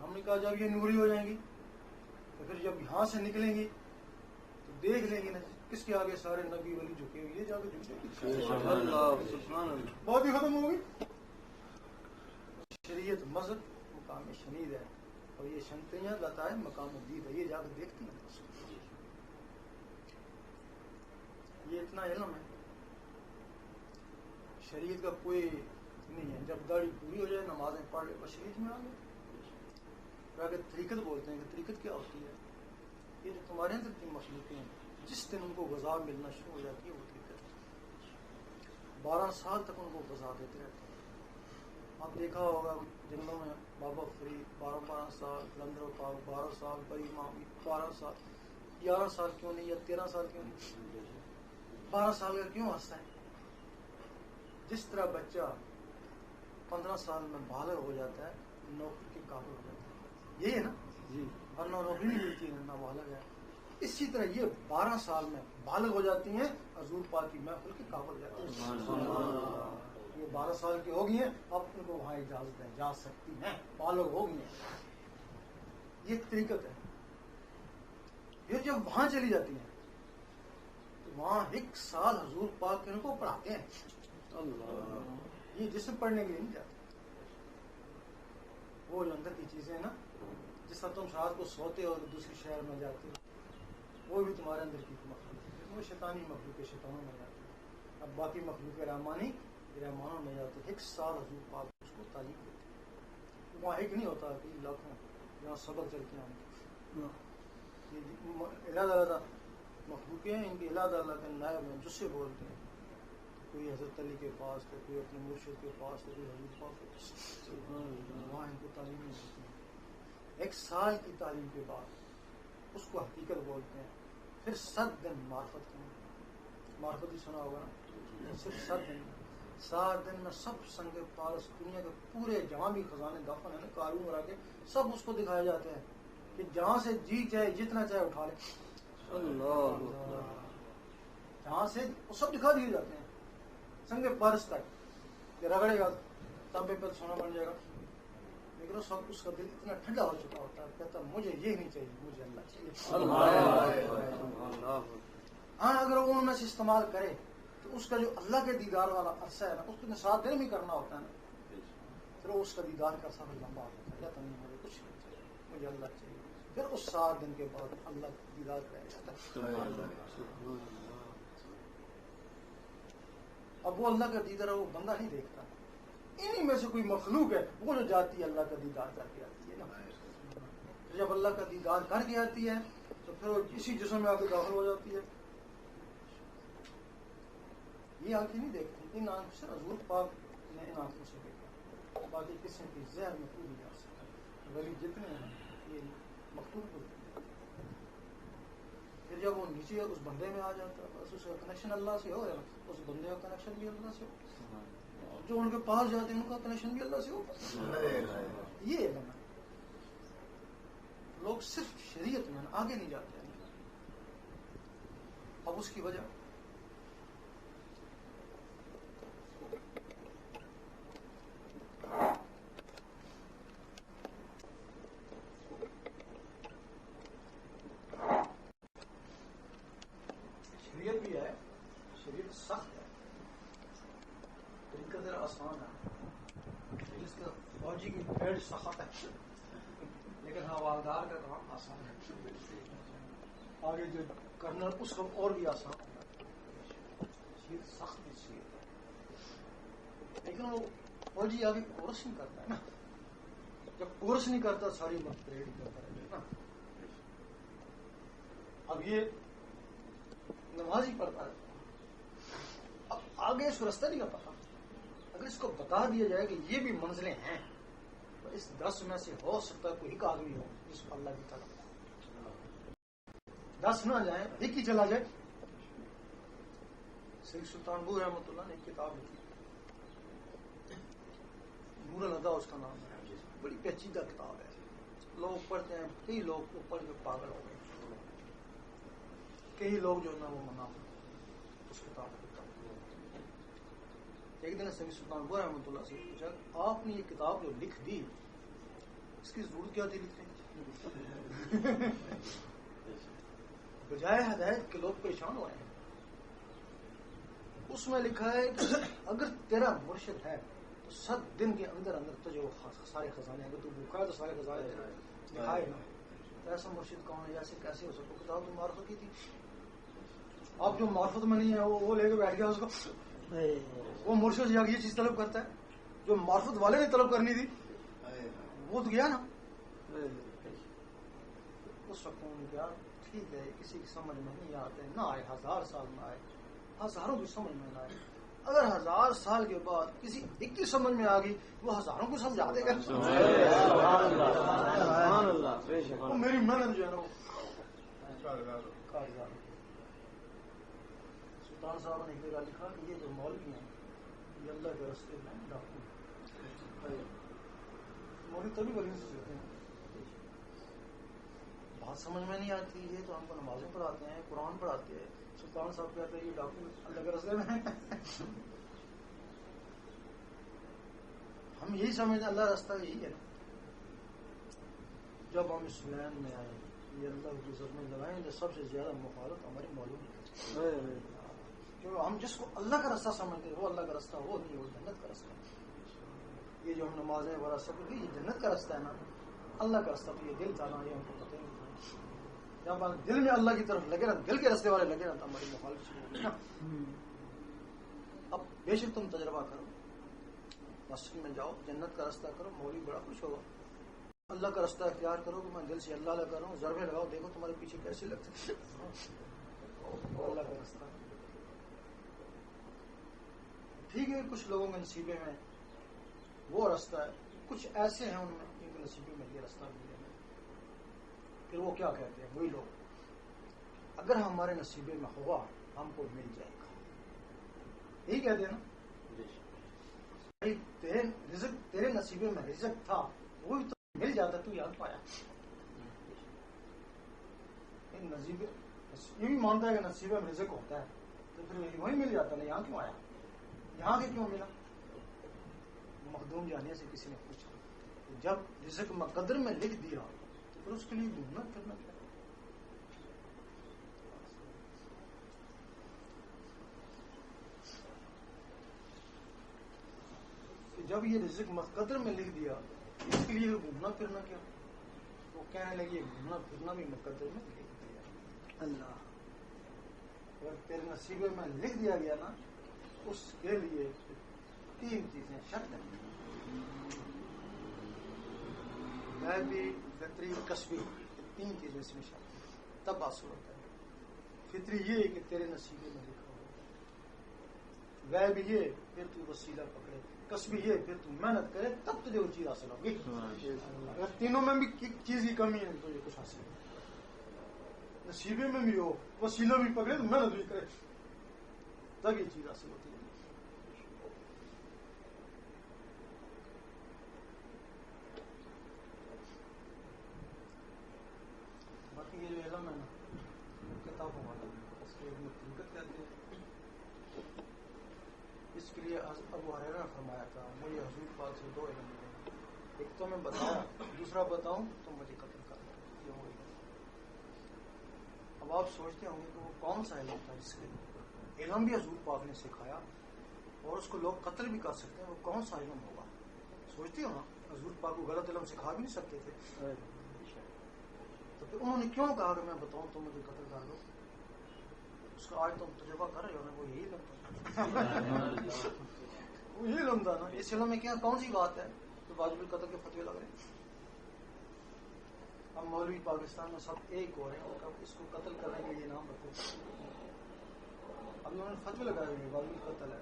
ہم نے کہا جب یہ نوری ہو جائیں گی تو پھر جب یہاں سے نکلیں گی تو دیکھ لیں گے نا اس کے آگے سارے نبی ولی جھکے ہوئے، یہ جا کے جھکے، اللہ بات ہی ختم ہو گئی. شریعت مذہب مقام شنید ہے، اور یہ شنتیاں لاتا ہے مقام دید ہے، یہ جا کے دیکھتی ہیں. یہ اتنا علم ہے، شریعت کا کوئی نہیں ہے. جب داڑھی پوری ہو جائے، نمازیں پڑھ لے، بس شریعت میں آ گئے. اگر طریقت بولتے ہیں کہ طریقت کیا ہوتی ہے، یہ جو تمہارے اندر کی مخلوقیں ہیں، جس دن ان کو غذا ملنا شروع ہو جاتی ہے وہ طریقت ہے. 12 سال تک ان کو غذا دیتے رہتے ہیں. آپ دیکھا ہوگا جنگلوں میں بابا فرید 12 سال، کلندر پاک 12 سال، بڑی امام 12 سال، 11 سال کیوں نہیں، یا 13 سال کیوں نہیں، 12 سال کا کیوں عرصہ ہے؟ جس طرح بچہ 15 سال میں بالغ ہو جاتا ہے، نوکری کے قابل ہو جاتا ہے، یہی ہے نا جی. ورنہ نوکری نہیں ملتی ہے، نہ بالغ ہے. اسی طرح یہ 12 سال میں بالغ ہو جاتی ہیں، حضور پاک کی محفل کے قابل ہو جاتی ہیں. یہ 12 سال کی ہو گئی ہیں، اب ان کو وہاں اجازت ہے، جا سکتی ہیں، بالغ ہو گئی ہیں. یہ طریقت ہے. پھر جب وہاں چلی جاتی ہیں تو وہاں 1 سال حضور پاک ان کو پڑھاتے ہیں. یہ جسم پڑھنے کے لیے نہیں جاتے. وہ جو اندر کی چیزیں نا، جس طرح تم رات کو سوتے ہو دوسری شہر میں جاتے ہو، وہ بھی تمہارے اندر کی مخلوق ہے، وہ شیطانی مخلوق ہے، شیطانوں میں جاتی ہے. اب باقی مخلوق رحمانی رحمانوں میں جاتے ہیں. 1 سال حضور پاک اس کو تعلیم دیتے ہیں. وہاں ایک نہیں ہوتا کہ لاکھوں یہاں سبق چل کے آئیں. اللہ تعالیٰ مخلوقیں ہیں، ان کے اللہ تعالیٰ کے نائب ہیں، جس سے بولتے ہیں. کوئی حضرت علی کے پاس ہے، کوئی اپنے مرشد کے پاس ہے، کوئی حضور پاک کے پاس. وہاں ان کو تعلیم نہیں دیتی ہیں. 1 سال کی تعلیم کے بعد اس کو حقیقت بولتے ہیں. پھر 7 دن معرفت کریں. معرفت ہی سنا ہوگا نا، صرف 7 دن. 7 دن میں سب سنگ پارس دنیا کے پورے جہاں بھی خزانے دفن ہیں، قارون اور آگے سب اس کو دکھائے جاتے ہیں کہ جہاں سے جی چاہے جتنا چاہے اٹھا لے. اللہ جہاں سے وہ سب دکھا دیے جاتے ہیں سنگ پارس تک، کہ رگڑے گا تانبے پر سونا بن جائے گا. لیکن اس وقت اس کا دل اتنا ٹھنڈا ہو چکا ہوتا ہے، کہتا مجھے یہ نہیں چاہیے، مجھے اللہ چاہیے. ہاں اگر وہ ان میں سے استعمال کرے تو اس کا جو اللہ کے دیدار والا عرصہ ہے نا، اس کو 7 دن بھی کرنا ہوتا ہے نا، پھر اس کا دیدار کا سفر لمبا ہوتا ہے. کہتا نہیں مجھے کچھ نہیں چاہیے، مجھے اللہ چاہیے. پھر اس 7 دن کے بعد اللہ کا دیدار کرایا جاتا ہے. اب وہ اللہ کا دیدار وہ بندہ نہیں دیکھتا. انہی میں سے کوئی مخلوق ہے وہ جو جاتی ہے اللہ کا دیدار کر کے آتی ہے نا. جب اللہ کا دیدار کر کے آتی ہے تو پھر وہ اسی جسم میں آ کے داخل ہو جاتی ہے. یہ آنکھیں نہیں دیکھتی، ان آنکھوں سے حضور پاک نے ان آنکھوں سے دیکھا. باقی قسم کی زہر میں کوئی نہیں جا سکتا. ولی جتنے ہیں یہ مخلوق ہوتے ہیں. پھر جب وہ نیچے اس بندے میں آ جاتا ہے، بس اس کا کنیکشن اللہ سے ہو، اس بندے کا کنیکشن بھی اللہ سے ہو. جو ان کے پاس جاتے ہیں ان کا کنیکشن بھی اللہ سے ہو. یہ علم ہے. لوگ صرف شریعت میں آگے نہیں جاتے ہیں. اب اس کی وجہ شریعت بھی ہے، شریعت سخت ہے، طریقہ ذرا آسان ہے. جس کا فوجی کی پیڑ سخت ہے، لیکن حوالدار کا کام آسان ہے. آگے جو کرنل اس کا اور بھی آسان ہے. شریعت سخت بھی شریعت ہے، لیکن وہ فوجی آگے کورس نہیں کرتا ہے نا. جب کورس نہیں کرتا ساری وقت پریڈ کرتا رہے نا. اب یہ نماز ہی پڑھتا ہے، اب آگے اس کو رستہ نہیں کا پتا. اگر اس کو بتا دیا جائے کہ یہ بھی منزلیں ہیں تو اس 10 میں سے ہو سکتا ہے کوئی ایک آدمی ہو جس کو اللہ کی طرف 10 نہ جائیں، ایک ہی چلا جائے. سید سلطان بو رحمۃ اللہ نے ایک کتاب لکھی، نور الادا اس کا نام ہے. بڑی پیچیدہ کتاب ہے، لوگ پڑھتے ہیں، کئی لوگ وہ پڑھ کے پاگل ہو گئے. کئی لوگ جو ہے نا وہ منا اس کتاب کو. ایک دن سید سلطان بو رحمۃ اللہ سے پوچھا، آپ نے یہ کتاب جو لکھ دی اس کی ضرورت کیا تھی لکھنے کی؟ بجائے ہدایت کے لوگ پریشان ہو رہے ہیں. اس میں لکھا ہے کہ اگر تیرا مرشد ہے تو 7 دن کے اندر اندر تجھے وہ سارے خزانے، اگر تو بھوکا ہے تو سارے خزانے دکھائے نا. ایسا مرشد کون ہے؟ ایسے کیسے ہو سکتا؟ کتاب تو معرفت کی تھی. اب جو معرفت میں نہیں ہے وہ لے کے بیٹھ گیا اس کو. وہ مرشد یہ چیز طلب کرتا ہے جو معرفت والے نے طلب کرنی تھی، وہ تو گیا نا. اس وقت انہوں نے کہا ٹھیک ہے کسی کی سمجھ میں نہیں آتے، نہ آئے 1000 سال میں آئے، ہزاروں کی سمجھ میں نہ آئے. اگر 1000 سال کے بعد کسی ایک کی سمجھ میں آ گئی وہ ہزاروں کو سمجھا دے گا. وہ میری محنت جو ہے نا وہ سلطان صاحب نے ایک جگہ لکھا کہ یہ جو مولوی ہیں یہ اللہ کے راستے میں ڈاکو. مولوی تبھی ولی سے سیکھتے ہیں. بات سمجھ میں نہیں آتی یہ تو ہم کو نمازیں پڑھاتے ہیں، قرآن پڑھاتے ہیں. سلطان صاحب کہتے ہیں یہ ڈاکو اللہ کے راستے میں. ہم یہی سمجھتے ہیں اللہ راستہ یہی ہے. جب ہم اسلام میں آئے یہ اللہ کی عزت میں لگائیں جو سب سے زیادہ مخالف ہماری معلوم جو ہم جس کو اللہ کا راستہ سمجھتے ہیں وہ اللہ کا راستہ وہ نہیں، وہ جنت کا راستہ. یہ جو ہم نمازیں وغیرہ سب یہ جنت کا راستہ ہے نا، اللہ کا راستہ تو یہ دل تھا نا، یہ ہم کو پتہ نہیں تھا. جب ہم دل میں اللہ کی طرف لگے نا، دل کے راستے والے لگے نا تو ہماری مخالف شروع ہوگی نا. اب بے شک تم تجربہ کرو، مسجد میں جاؤ، جنت کا راستہ کرو، مولوی بڑا خوش ہوگا. اللہ کا راستہ اختیار کرو کہ میں دل سے اللہ لگا رہا ہوں، ضربے لگاؤ دیکھو تمہارے پیچھے کیسے لگتے. اللہ کا راستہ ٹھیک ہے. کچھ لوگوں کے نصیبے میں وہ راستہ ہے، کچھ ایسے ہیں ان میں جن کے نصیبے میں یہ راستہ نہیں ہے. پھر وہ کیا کہتے ہیں وہی لوگ اگر ہمارے نصیبے میں ہوگا ہم کو مل جائے گا، یہی کہتے ہیں نا. تیرے نصیبے میں رزق تھا وہ بھی تو مل جاتا، تو یاد پایا. یہ بھی مانتا ہے کہ نصیبے میں رزق ہوتا ہے تو پھر وہی مل جاتا نا، یہاں کیوں آیا، یہاں کے کیوں ملا. مخدوم جانے سے کسی نے پوچھا جب رزق مقدر میں لکھ دیا تو پھر اس کے لیے ڈھونڈنا پھرنا کیا. جب یہ رزق مقدر میں لکھ دیا اس کے لیے گھومنا پھرنا کیا. وہ کہنے لگے گھومنا پھرنا بھی مقدر میں لکھ دیا. اللہ اگر تیرے نصیبے میں لکھ دیا گیا نا اس کے لیے 3 چیزیں شرط ہیں، غیبی، فطری، کسبی. 3 چیزیں اس میں شرط ہیں تب حاصل ہوتا ہے. فطری یہ کہ تیرے نصیبے میں لکھا ہو، غیبی یہ پھر تو وسیلہ پکڑے، کسبی یہ پھر تو محنت کرے تب تجھے وہ چیز حاصل ہوگی. اگر تینوں میں بھی چیز کی کمی ہے تو یہ کچھ حاصل نہیں. نصیبے میں بھی ہو، وسیلہ بھی پکڑے، محنت بھی کرے تب یہ چیز حاصل ہوتی ہے. باقی یہ جو علم ہے نا کتابوں والا اس کے علم حقیقت کہتے ہیں. اس کے لیے ابو ہریرہ نے فرمایا تھا مجھے حضور پاک سے 2 علم ملے، ایک تو میں بتایا، دوسرا بتاؤں تو مجھے قتل کر دو. یہ وہی. اب آپ سوچتے ہوں گے کہ وہ کون سا علم تھا جس کے علم بھی حضور پاک نے سکھایا اور اس کو لوگ قتل بھی کر سکتے ہیں، وہ کون سا علم ہوگا؟ سوچتے ہو نا حضور پاک کو غلط علم سکھا بھی نہیں سکتے تھے تو پھر انہوں نے کیوں کہا کہ میں بتاؤں تو مجھے قتل کر دو؟ اس کا آج تم تجربہ کر رہے ہو نا، وہ یہی علم تھا. وہ یہی علم تھا نا. اس علم میں کیا کون سی بات ہے تو واجب القتل کے فتوے لگ رہے ہیں. اب مولوی پاکستان میں سب ایک ہو رہے ہیں اس کو قتل کرنے کے لیے نام رکھو. اب انہوں نے فتوے لگائے ہوئے واجب القتل ہے.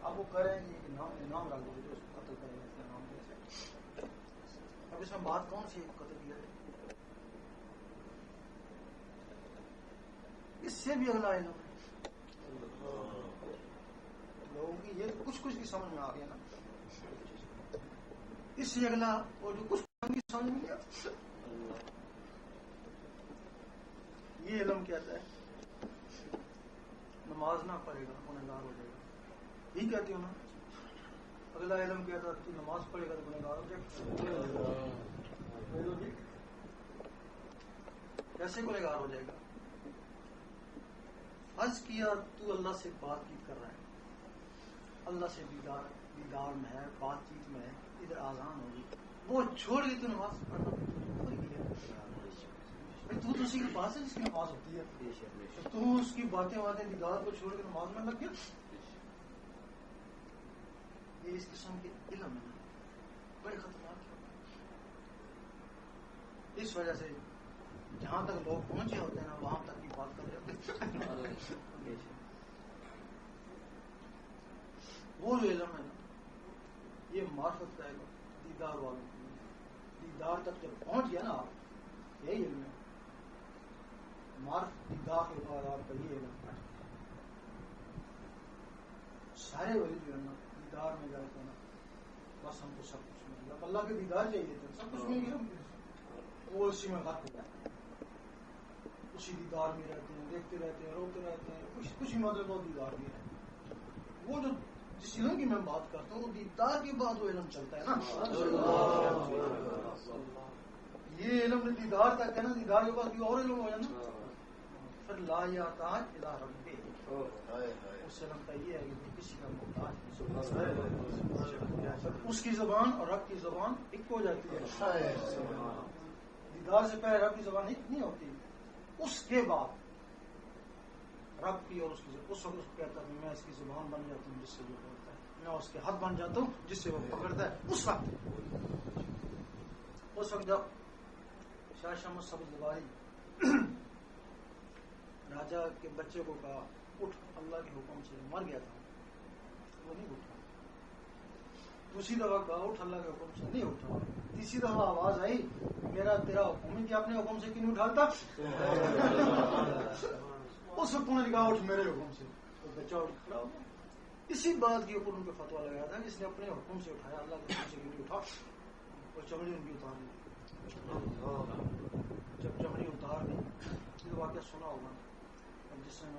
اب وہ کہہ رہے ہیں کہ نام ڈال دو اس کو قتل کریں گے نام دے. اب اس میں بات کون سی قتل کیا جائے؟ اس سے بھی اگلا علم ہے لوگوں کی یہ کچھ کی سمجھ میں آ گیا نا. اس سے اگلا اور جو کچھ کی سمجھ میں گیا یہ علم کہتا ہے نماز نہ پڑھے گا گنہگار ہو جائے گا. یہی کہتی ہوں نا. اگلا علم کہتا ہے تو نماز پڑھے گا تو گنہگار ہو جائے گا. کیسے گنہگار ہو جائے گا؟ عرض کیا تو اللہ سے بات چیت کر رہا ہے، اللہ سے دیدار میں ہے، بات چیت میں ہے، ادھر آزان ہوگی، وہ چھوڑ کے تو نماز پڑھنا بھول گیا۔ تو اسی کے پاس ہے جس کی نماز ہوتی ہے، تو اس کی باتیں دیدار کو چھوڑ کے نماز میں لگ گیا۔ یہ اس قسم کے علم ہے بڑے خطرناک ہے۔ اس وجہ سے جہاں تک لوگ پہنچے ہوتے ہیں نا وہاں تک کی بات کر جاتے ہیں۔ وہ جو علم ہے نا یہ معرفت کا علم، دیدار والوں کو دیدار تک جب پہنچ گیا نا آپ، یہی علم ہے معرفت، دیدار کے بعد آپ کا یہ علم ہے۔ سارے ولی جو ہے نا دیدار میں گئے تھے نا بس ہم کو سب کچھ مل گیا، اللہ کے دیدار چاہیے تھے، سب کچھ مل گیا، وہ اسی میں غرق ہو جاتے ہیں، اسی دیدار میں رہتے ہیں، دیکھتے رہتے ہیں، روتے رہتے ہیں، کچھ ہی مطلب وہ دیدار میں ہے۔ وہ جو جس علم کی میں بات کرتا ہوں وہ دیدار کے بعد وہ علم چلتا ہے نا۔ یہ علم دیدار تک ہے نا، دیدار کے بعد اور علم ہو جانا، پھر لا یحتاج الی ربہ، اس علم کا یہ ہے کہ کسی کا محتاج اس کی زبان اور رب کی زبان ایک ہو جاتی ہے۔ دیدار سے پہلے رب کی زبان ایک نہیں ہوتی، اس کے بعد رب کی اور اس کی زبان، اس وقت اس کو کہتا ہے میں اس کی زبان بن جاتا ہوں جس سے وہ بولتا ہے، میں اس کے ہاتھ بن جاتا ہوں جس سے وہ پکڑتا ہے۔ اس وقت جب شاہ شمس سبزواری راجا کے بچے کو کہا اٹھ، اللہ کے حکم سے مر گیا تھا، وہ نہیں اٹھا۔ دوسری دفعہ کہا اٹھ، اللہ کے حکم سے نہیں اٹھا۔ تیسری دفعہ آواز آئی میرا تیرا حکم ہے کہ اپنے حکم سے کیوں نہیں اٹھاتا؟ اس وقت انہوں نے کہا اٹھ میرے حکم سے، تو بچہ اٹھ کھڑا ہو گیا۔ اسی بات کے اوپر ان کو فتویٰ لگایا تھا کہ اس نے اپنے حکم سے اٹھایا، اللہ کے حکم سے کیوں نہیں اٹھا، اور چمڑی ان کی اتار دی۔ جب چمڑی اتار دی یہ واقعہ سنا ہوگا، جس میں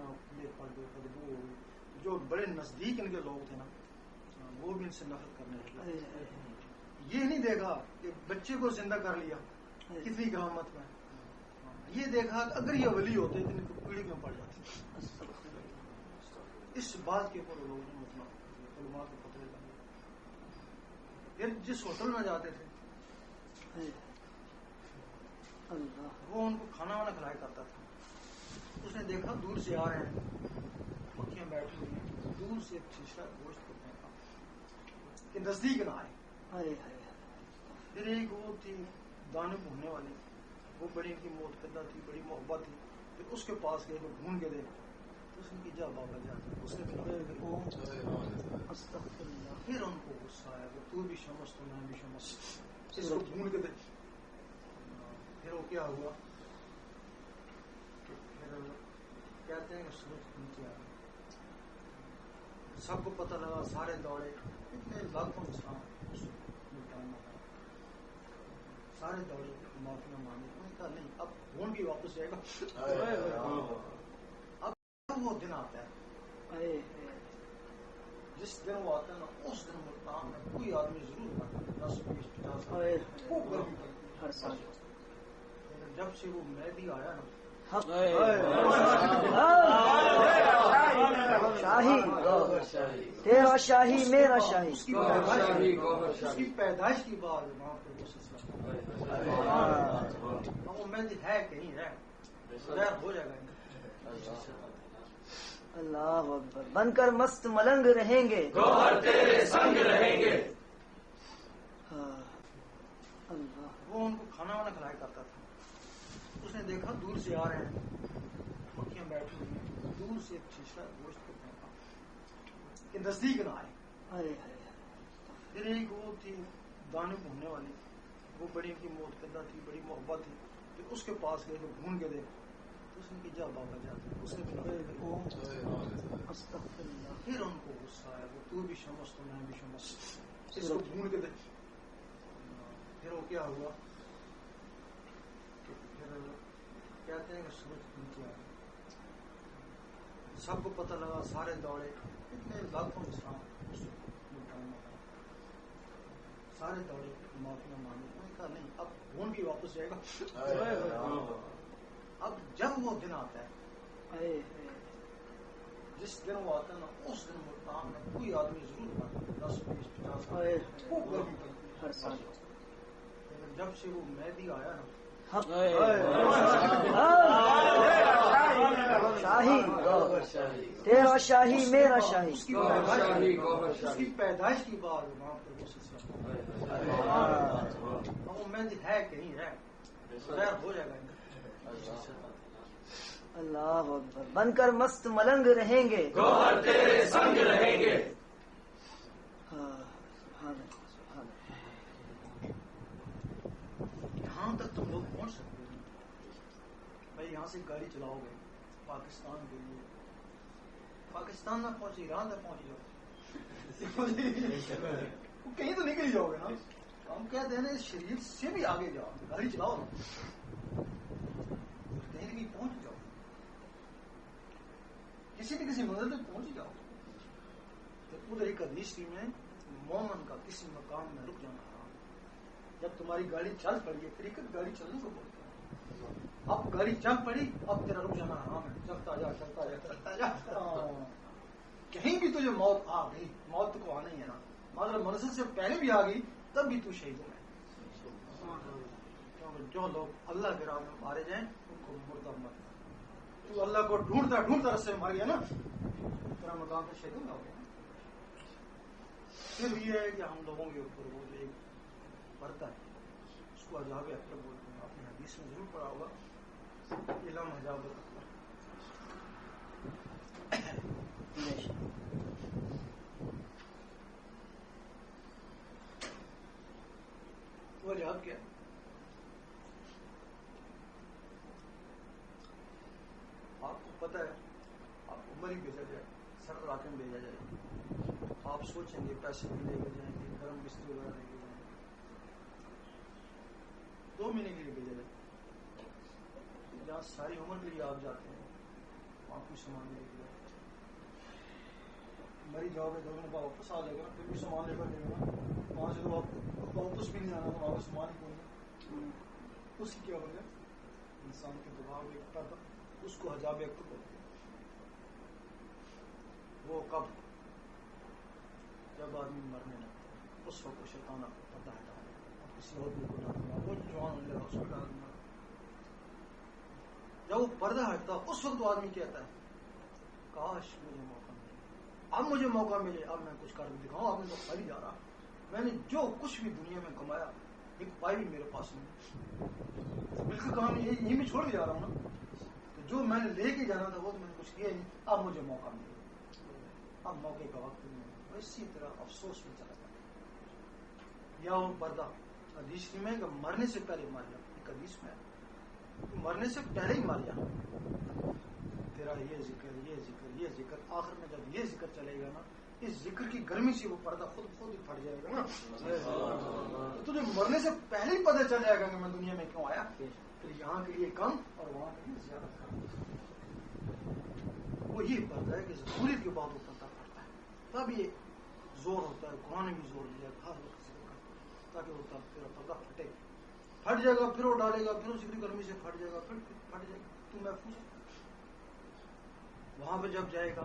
یہ پڑھ گئے بدبو ہوئی، جو بڑے نزدیک ان کے لوگ تھے نا وہ بھی ان سے نفرت کرنے لگے۔ یہ نہیں دیکھا کہ بچے کو زندہ کر لیا کتنی کرامت میں، یہ دیکھا کہ اگر یہ ولی ہوتے تو ان کو پیڑھی میں پڑ جاتی۔ اس بات کے اوپر لوگ مطلب علماء کو فتوے لگے۔ پھر جس ہوٹل میں جاتے تھے وہ ان کو کھانا وانا کھلایا کرتا تھا، اس نے دیکھا دور سے آ رہے ہیں، مکھیاں بیٹھی ہوئی ہیں، دور سے ایک شیشہ گوشت کو پھینکا کہ نزدیک نہ آئے۔ پھر ایک وہ تھی دانے بھوننے والی، وہ بڑی ان کی موت قدہ تھی، بڑی محبت تھی، پھر اس کے پاس گئے تو بھون کے دے، تو اس نے کی جا بابا جاتا، اس نے پھر ان کو غصہ آیا کہ تو بھی شمس تو میں بھی شمس، اس کو بھون کے دے۔ پھر وہ کیا ہوا، پھر کہتے ہیں کہ سورج نیچے آ گیا، سب کو پتہ لگا، سارے دوڑے، اتنے لاکھوں انسان سارے دوڑے معافیاں مانگے، انہوں نے کہا نہیں اب بھون بھی واپس جائے گا۔ اب وہ دن آتا ہے، جس دن وہ آتا ہے نا اس دن ملتان میں کوئی آدمی ضرور آتا 10-20-50 خوب گرمی پڑتی ہر سال۔ جب سے وہ مہدی آیا نا شاہی تیرا شاہی میرا شاہی، اس کی پیدائش کی بات وہاں پہ وہ سلسلہ وہ مہدی ہے کہ نہیں ہے، ہو جائے گا۔ اللہ اکبر، بن کر مست ملنگ رہیں گے، گوہر تیرے سنگ رہیں گے۔ وہ ان کو کھانا وانا کھلایا کرتا تھا، اس نے دیکھا دور سے آ رہے ہیں، مکھیاں بیٹھی ہوئی ہیں، دور سے ایک شیشہ گوشت کو پھینکا کہ نزدیک نہ آئے۔ پھر ایک وہ تھی دانے بھوننے والی، وہ بڑی ان کی موت قدہ تھی، بڑی محبت تھی، پھر اس کے پاس گئے تو بھون کے دے، تو اس نے کی جا بابا جاتا، اس نے پھر ان کو غصہ آیا کہ تو بھی شمس تو میں بھی شمس، اس کو بھون کے دے۔ پھر وہ کیا ہوا، پھر کہتے ہیں کہ سورج نیچے آ گیا، سب کو پتہ لگا، سارے دوڑے، اتنے لاکھوں انسان سارے دوڑے معافیاں مانگے، انہوں نے کہا نہیں اب بھون بھی واپس جائے گا۔ اب جب وہ دن آتا ہے جس دن وہ آتا ہے نا اس دن ملتان میں کوئی آدمی ضرور مرتا ہے 10 20 50 اے، خوب گرمی پڑی ہر سال لیکن جب سے وہ مہدی آیا نا شاہی تیرا شاہی میرا شاہی اس کی پیدائش کی بات وہاں پر وہ سلسلہ وہ مہندی ہے کہ نہیں ہے خیر ہو جائے گا اللہ اکبر بن کر مست ملنگ رہیں گے گوہر تیرے سنگ رہیں گے. ہاں سبحان اللہ سبحان اللہ. یہاں تک تم لوگ پہنچ سکتے ہیں بھائی یہاں سے گاڑی چلاؤ گے پاکستان کے لیے پاکستان نہ پہنچے ایران تک پہنچ جاؤ کہیں تو نکل جاؤ گے نا. ہم کہتے ہیں نا اس شریف سے بھی آگے جاؤ گاڑی چلاؤ نا کہیں نہ کہیں پہنچ جاؤ کسی نہ کسی منزل تک پہنچ جاؤ. تو ادھر ایک حدیث میں مومن کا کسی مقام میں رک جانا حرام. جب تمہاری گاڑی چل پڑی ہے طریقت گاڑی چلنے کو بولتے ہیں اب گاڑی چل پڑی اب تیرا رک جانا حرام ہے. چلتا جا چلتا جا چلتا جا کہیں بھی تجھے موت آ گئی موت کو آنا ہی ہے نا مگر منزل سے پہلے بھی آ گئی تب بھی تو شہید ہو گئے. جو لوگ اللہ کے راہ میں مارے جائیں ان کو مردہ مت تو اللہ کو ڈھونڈتا ڈھونڈتا رستے میں مار گیا نا تیرا مقام پہ شہید ہوگا. پھر یہ ہے کہ ہم لوگوں کے اوپر وہ جو ایک پردہ ہے اس کو حجاب اکبر بولتے ہیں. آپ نے حدیث میں ضرور پڑھا ہوگا علم حجاب اکبر. وہ حجاب کیا ہے؟ آپ کو پتہ ہے آپ کو عمر ہی بھیجا جائے سر علاقے میں بھیجا جائے آپ سوچیں گے پیسے بھی لے کے جائیں گے گرم بستر وغیرہ لے کے جائیں گے 2 مہینے کے لیے بھیجا جائے جہاں ساری عمر کے لیے آپ جاتے ہیں وہاں کچھ سامان لے کے جائے مری جاؤ گے 2 مہینے بعد واپس آ جائے گا پھر بھی سامان لے کر دے گا وہاں سے تو آپ واپس بھی نہیں آنا وہاں پہ سامان ہی کون ہے اس کی کیا وجہ انسان کے دباؤ میں اکٹھا تھا اس کو حجاب اکبر بولتے ہیں. وہ کب جب آدمی مرنے لگتا ہے اس وقت شیطان آپ کو پتہ ہٹا دے اور کسی اور بھی کو ڈال دوں گا وہ جوان ہو جائے گا اس کو ڈال دوں گا. جب وہ پردہ ہٹتا اس وقت وہ آدمی کہتا ہے کاش مجھے موقع ملے اب مجھے موقع ملے اب میں کچھ کر دکھاؤں. آپ نے تو خالی جا رہا میں نے جو کچھ بھی دنیا میں کمایا ایک پائی بھی میرے پاس نہیں بالکل کہاں یہیں میں چھوڑ کے جا رہا ہوں نا. تو جو میں نے لے کے جانا تھا وہ تو میں نے کچھ کیا ہی نہیں. اب مجھے موقع ملے اب موقع کا وقت نہیں ہے. اسی طرح افسوس میں چلا جاتا یا وہ پردہ حدیث میں کہ مرنے سے پہلے مر جا. ایک حدیث میں مرنے سے پہلے ہی مر جا تیرا یہ ذکر یہ ذکر آخر میں جب یہ ذکر چلے گا نا اس ذکر کی گرمی سے وہ پردہ خود ہی پھٹ جائے گا نا. تو تجھے مرنے سے پہلے ہی پتہ چل جائے گا کہ میں دنیا میں کیوں آیا. پھر یہاں کے لیے کم اور وہاں کے لیے زیادہ کم. وہ یہ پردہ ہے کہ ضروریت کے بعد وہ پردہ پڑتا ہے تب یہ زور ہوتا ہے. قرآن نے بھی زور دیا ہر وقت تاکہ وہ تیرا پردہ پھٹ جائے گا پھر وہ ڈالے گا پھر اسی کی گرمی سے پھٹ جائے گا پھر پھٹ جائے گا تو محفوظ ہے. وہاں پہ جب جائے گا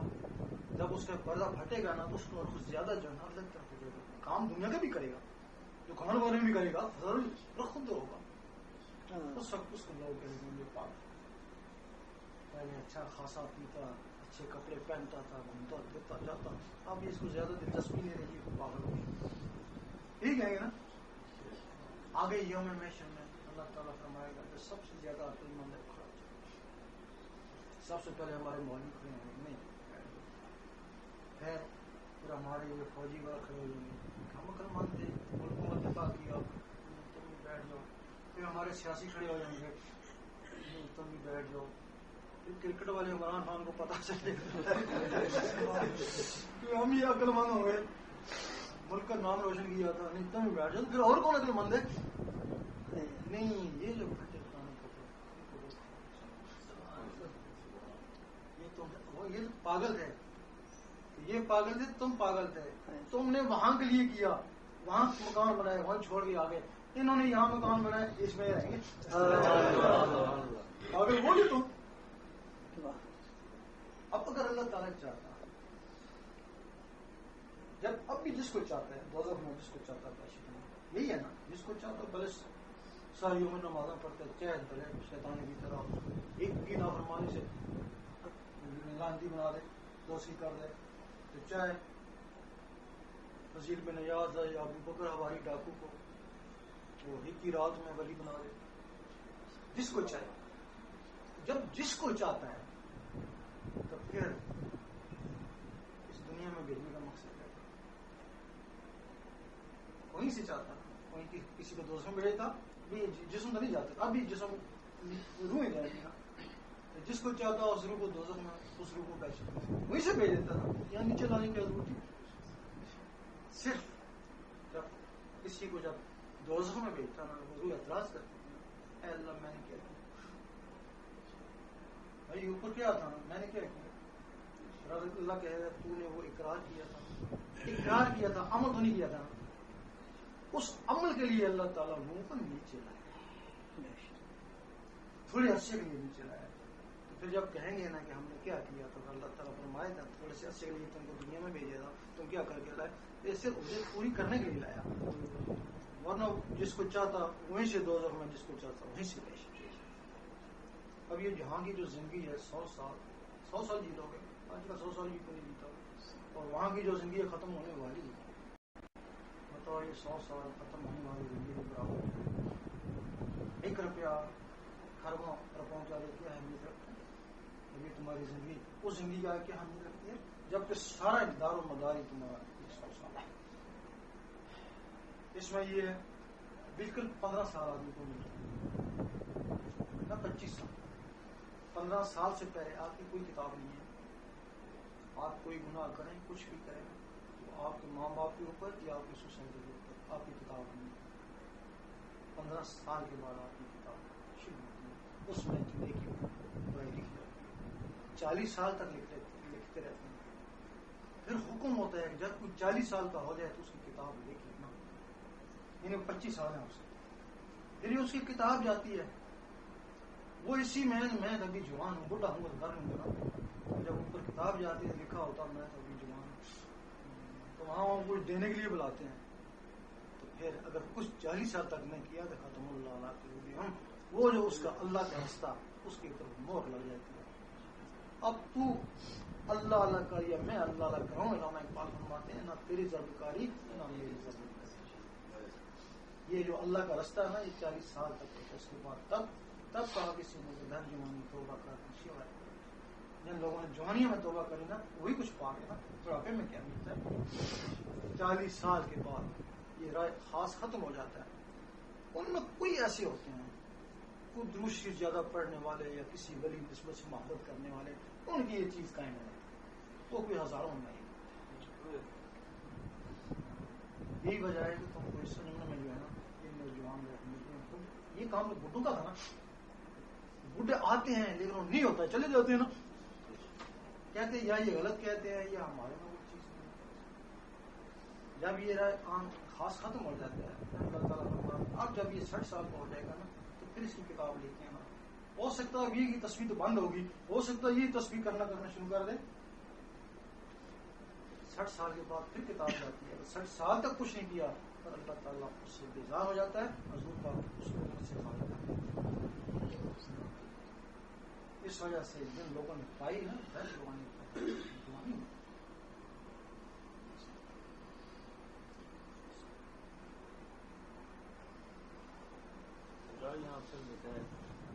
جب اس کا پردہ پھٹے گا نا تو اس کو اور کچھ زیادہ جو ہے نا الگ طرح ہو جائے گا. کام دنیا کا بھی کرے گا دکان والے بھی کرے گا خود ہوگا. اس وقت اس کو لوگ کہیں گے مجھے پاک پہلے اچھا خاصا پیتا اچھے کپڑے پہنتا تھا گھومتا پھرتا جاتا اب اس کو زیادہ دلچسپی نہیں رہی پاگل ہو یہی کہیں گے نا. آگے یوم محشر میں اللہ تعالیٰ فرمائے گا کہ سب سے زیادہ عقلمند کھڑا ہو جائے. سب سے پہلے ہمارے مولوی کھڑے ہوں گے نہیں پھر ہمارے یہ فوجی وغیرہ کھڑے ہو جائیں گے ہم عقلمند تھے ملکوں میں دفاع کیا تم بھی بیٹھ جاؤ. پھر ہمارے سیاسی کھڑے ہو جائیں گے تم بھی بیٹھ جاؤ. پھر کرکٹ والے عمران خان کو پتا چلے کہ ہم یہ عقلمند ہو گئے ملک کا نام روشن کیا تھا نہیں تم بھی بیٹھ جاؤ. پھر اور کون عقلمند ہے نہیں یہ جو پھٹے پرانے کپڑے یہ تو پاگل ہے. یہ پاگل تھے تم پاگل تھے. تم نے وہاں کے لیے کیا وہاں مکان بنائے وہاں چھوڑ کے آگے انہوں نے یہاں مکان بنائے اس میں رہیں گے پاگل بولے تم. اب اگر اللہ تعالیٰ چاہتا جب اب بھی جس کو چاہتا ہے دوزخ میں جس کو چاہتا ہے یہی ہے نا, جس کو چاہتا بھلے ساریوں میں نمازاں پڑھتے چاہے بھلے شیطان کی طرح ایک بھی نافرمانی سے لانتی بنا دے, دوسری کر دے, تو چاہے وزیر بن نیاز ہے یا ابو بکر ہماری ڈاکو کو وہ ایک کی رات میں ولی بنا دے, جس کو چاہے. جب جس کو چاہتا ہے تو پھر اس دنیا میں بھیجنے کا مقصد ہے وہیں سے چاہتا, وہیں کسی کو دوسروں میں بھیجتا بھی جسم تو نہیں جاتا, اب بھی جسم روح جائے گی نا, جس کو چاہتا اس روح کو دوزخ میں اس روح کو بیچ وہیں سے بھیج دیتا تھا, یہاں نیچے لانے کی ضرورت تھی. صرف جب کسی کو جب دوزخ میں بھیجتا نا وہ روح اعتراض کرتی اے اللہ میں نے کیا کیا بھائی اوپر کیا تھا نا, میں نے کیا کیا. اللہ کہہ رہا تو نے وہ اقرار کیا تھا عمل تو نہیں کیا تھا, اس عمل کے لیے اللہ تعالیٰ روح کو نیچے لایا, تھوڑے عرصے کے لیے نیچے لایا. تو پھر جب کہیں گے نا کہ ہم نے کیا کیا تو اللہ تعالیٰ فرمائے گا تھوڑے سے عرصے کے لیے تم کو دنیا میں بھیجے گا, تم کیا کر کے لائے, یہ صرف اسے پوری کرنے کے لیے لایا, ورنہ جس کو چاہتا وہیں سے دوزخ میں, جس کو چاہتا وہیں سے پیش. اب یہ جہاں کی جو زندگی ہے 100 سال جیتو گے, آج کا 100 سال بھی کوئی نہیں جیتا, اور وہاں کی جو زندگی ہے ختم ہونے والی ہے. بتاؤ یہ 100 سال ختم ہونے والی زندگی کے برابر 1 روپیہ خربوں اربوں والے کیا اہمیت رکھتے ہیں. ابھی تمہاری زندگی اس زندگی کا کیا اہمیت رکھتی ہے جبکہ سارا دار و مدار ہی تمہارا 100 سال ہے. اس میں یہ بالکل 15 سال آدمی کو ملتا ہے نہ 25 سال. 15 سال سے پہلے آپ کی کوئی کتاب نہیں ہے, آپ کوئی گناہ کریں کچھ بھی کریں تو آپ کے ماں باپ کے اوپر یا آپ کی سوسائٹی کے اوپر آپ کی کتاب نہیں ہے. 15 سال کے بعد آپ کی کتاب شروع ہوتی ہے, اس میں نیکی برائی لکھی جاتی ہے. 40 سال تک لکھتے رہتے ہیں. پھر حکم ہوتا ہے کہ جب کوئی 40 سال کا ہو جائے تو اس کی کتاب لکھ لینا, یعنی 25 سال ہے اس سے, پھر اس کی کتاب جاتی ہے. وہ اسی میں ابھی جوان ہوں, بڑھا ہوں, کر لوں گا نا. جب اوپر کتاب جاتی ہے لکھا ہوتا میں تو ابھی جوان ہوں, تو وہاں وہ کچھ دینے کے لیے بلاتے ہیں. تو پھر اگر کچھ 40 سال تک نہیں کیا تو ختم اللہ کے ہم وہ جو اس کا اللہ کا رستہ اس کے اوپر مہر لگ جاتی ہے. اب تو اللہ کر یا میں اللہ کروں, علامہ اقبال فرماتے ہیں نہ تیری ضربکاری نہ میری ضربکاری. یہ جو اللہ کا رستہ ہے نا یہ 40 سال تک ہے. اس کے بعد تب کہا کسی نے کہ دھر جوانی توبہ کرنا سوائے. جن لوگوں نے جوانی میں توبہ کری نا وہی کچھ پا گئے نا, بڑھاپے میں کیا ملتا ہے. 40 سال کے بعد یہ رائے خاص ختم ہو جاتا ہے. ان میں کوئی ایسے ہوتے ہیں کوئی درود شریف زیادہ پڑھنے والے یا کسی ولی نسبت سے محبت کرنے والے, ان کی یہ چیز قائم ہے, وہ کوئی ہزاروں میں. یہی وجہ ہے کہ تم کو اس سننے میں جو ہے نا نوجوان یہ کام تو بڈھوں کا تھا نا. بڈھے آتے ہیں لیکن وہ نہیں ہوتا, چلے جاتے ہیں نا, کہتے ہیں یا یہ غلط کہتے ہیں یا ہمارے میں وہ چیز نہیں. جب یہ رائے خاص ختم ہو جاتا ہے اللہ تعالیٰ اب جب یہ 60 سال کا ہو جائے گا نا تو پھر اس کی کتاب لے کے آنا. ہو سکتا ہے اب یہ کی تصویر تو بند ہوگی, ہو سکتا ہے یہ تصویر کرنا شروع کر دے. 60 سال کے بعد پھر کتاب جاتی ہے. 60 سال تک کچھ نہیں کیا پر اللہ تعالیٰ اس سے بیزار ہو جاتا ہے, حضور پاک اس کو سے کھا لیتا ہے. اس وجہ سے جن لوگوں نے پائی نا جوانی یہاں اکثر دیکھا ہے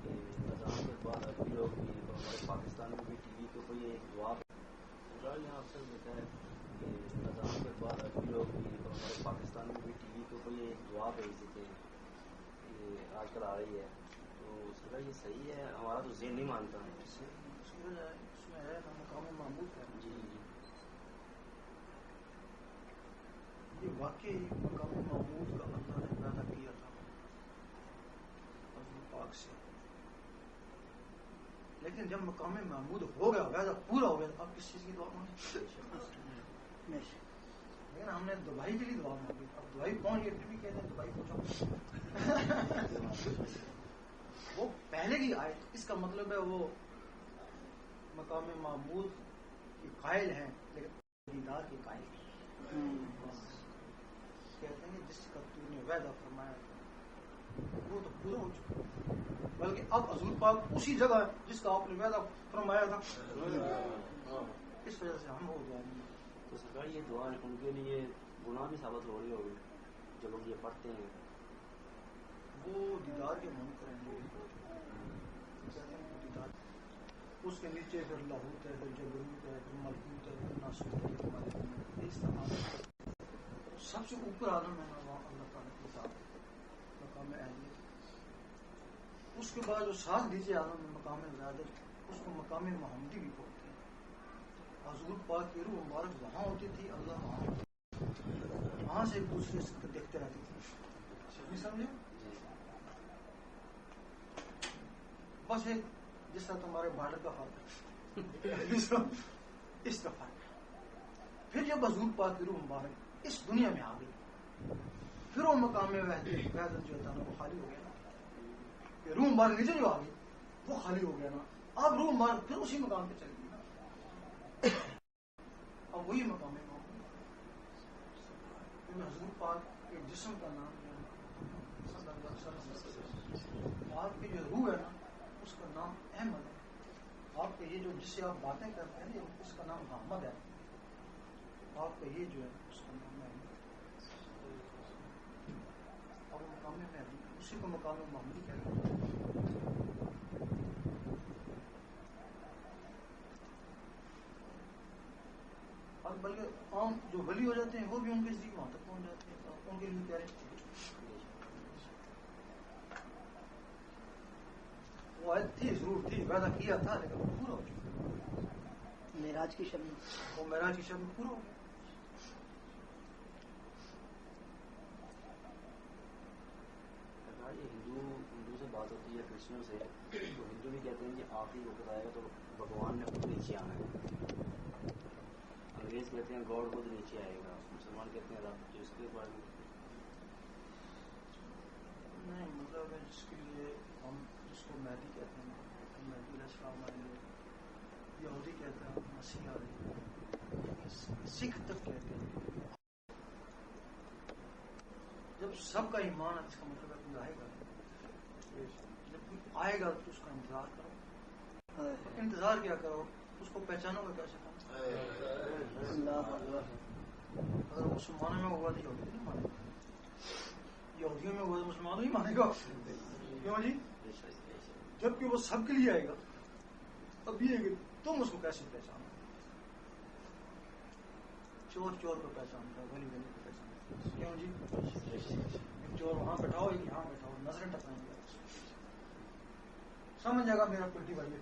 کہ اذان کے بعد عربی لوگ بھی اور ہمارے پاکستان میں بھی ٹی وی کے اوپر یہ جواب یہاں اکثر دیکھا ہے کہ اذان کے بعد عربی لوگ بھی اور ہمارے پاکستان میں بھی ٹی وی کے اوپر یہ جواب ہے کہ یہ آج کل آ رہی ہے, تو اس کا یہ صحیح ہے, ہمارا تو ذہن نہیں مانتا ہے. اس کی وجہ اس میں ہے مقام معمول ہے. جی یہ واقعی مقام معمول کا اللہ نے پیدا کیا تھا حضور پاک سے, لیکن جب مقام محمود ہو گیا ویسا پورا ہو گیا اب کس چیز کی دعا مانگی. لیکن ہم نے دبائی کے لیے دعا مانگی, اب دبائی پہنچ گئی پھر بھی کہتے ہیں دبائی پہنچا. وہ پہلے کی آئے, اس کا مطلب ہے وہ مقام معمود یہ قائل ہیں لیکن دیدار کے قائل ہیں. کہتے ہیں جس کا تو نے وعدہ فرمایا تھا وہ تو پورا ہو چکا, بلکہ اب حضور پاک اسی جگہ ہے جس کا آپ نے وعدہ فرمایا تھا. اس وجہ سے ہم ہو جائیں گے. تو سرکار یہ دعا ان کے لیے گناہ بھی ثابت ہو رہی ہوگی جب لوگ یہ پڑھتے ہیں. وہ دیدار کے من کریں گے, اس کے نیچے پھر لاہوت ہے, پھر جبروت ہے, پھر ملکوت ہے, پھر ناسوت ہے, اس طرح سب سے اوپر عالم ہے اللہ تعالیٰ کے ساتھ مقام اہلیت. اس کے بعد جو ساتھ دیجیے عالم میں مقام ولادت, اس کو مقام محمدی بھی بولتے ہیں. حضور پاک کی روح مبارک وہاں ہوتی تھی, اللہ وہاں ہوتی تھی, وہاں سے ایک دوسرے سے دیکھتے رہتے تھے. نہیں سمجھے؟ بس ایک جس طرح تمہارے بارڈر کا فرق ہے اس کا فرق ہے. پھر جب حضور پاک کی روح مبارک اس دنیا میں آ گئی, پھر وہ مقام وحدت جو تھا نا وہ خالی ہو گیا نا. کہ روح مبارک نیچے جو آ گئی وہ خالی ہو گیا نا. اب روح مبارک پھر اسی مقام پہ چل گئی نا. اب وہی مقام ہے. حضور پاک کے جسم کا نام جو ہے آپ کی جو روح ہے نا اس کا نام احمد ہے. آپ کا یہ جو جس سے آپ باتیں کرتے ہیں اس کا نام محمد ہے. آپ کا یہ جو ہے اس کا نام احمد. اور مقام میں اسی کو مقام محمدی کہتے ہیں. اور بلکہ عام جو ولی ہو جاتے ہیں وہ بھی ان کے ذریعے وہاں تک پہنچ جاتے ہیں, ان کے لیے پیارے وہ تھی, ضرور تھی, وعدہ کیا تھا لیکن وہ پورا ہو چکا. معراج کی شب وہ معراج کی شب میں پورا ہو گیا. یہ ہندو سے بات ہوتی ہے کرسچنوں سے, تو ہندو بھی کہتے ہیں کہ آخری وقت آئے گا تو بھگوان نے خود نیچے آنا ہے. انگریز کہتے ہیں گاڈ خود نیچے آئے گا, مسلمان کہتے ہیں رب. جو اس کے بارے میں نہیں مطلب ہے جس کے لیے ہم جس کو مہدی کہتے ہیں, مہدی علیہ السلام آئے, یہودی کہتے ہیں مسیح آ رہے, سکھ تک کہتے ہیں. جب سب کا ایمان ہے اس کا مطلب ہے کوئی آئے گا. جب کوئی آئے گا تو اس کا انتظار کرو. انتظار کیا کرو, اس کو پہچانو گے کیسے؟ اگر مسلمانوں میں ہوا تو یہودی نہیں مانے گا, یہودیوں میں ہوا تو مسلمان نہیں مانے گا. کیوں جی؟ جبکہ وہ سب کے لیے آئے گا. اب یہ ہے کہ تم اس کو کیسے پہچانو؟ چور چور کو پہچانتا ہے, ولی ولی کو پہچانتا ہے. کیوں جی؟ چور وہاں بیٹھاؤ ایک یہاں بیٹھاؤ, نظریں ٹکرائیں گے, سمجھ جائے گا میرا پلٹی والی.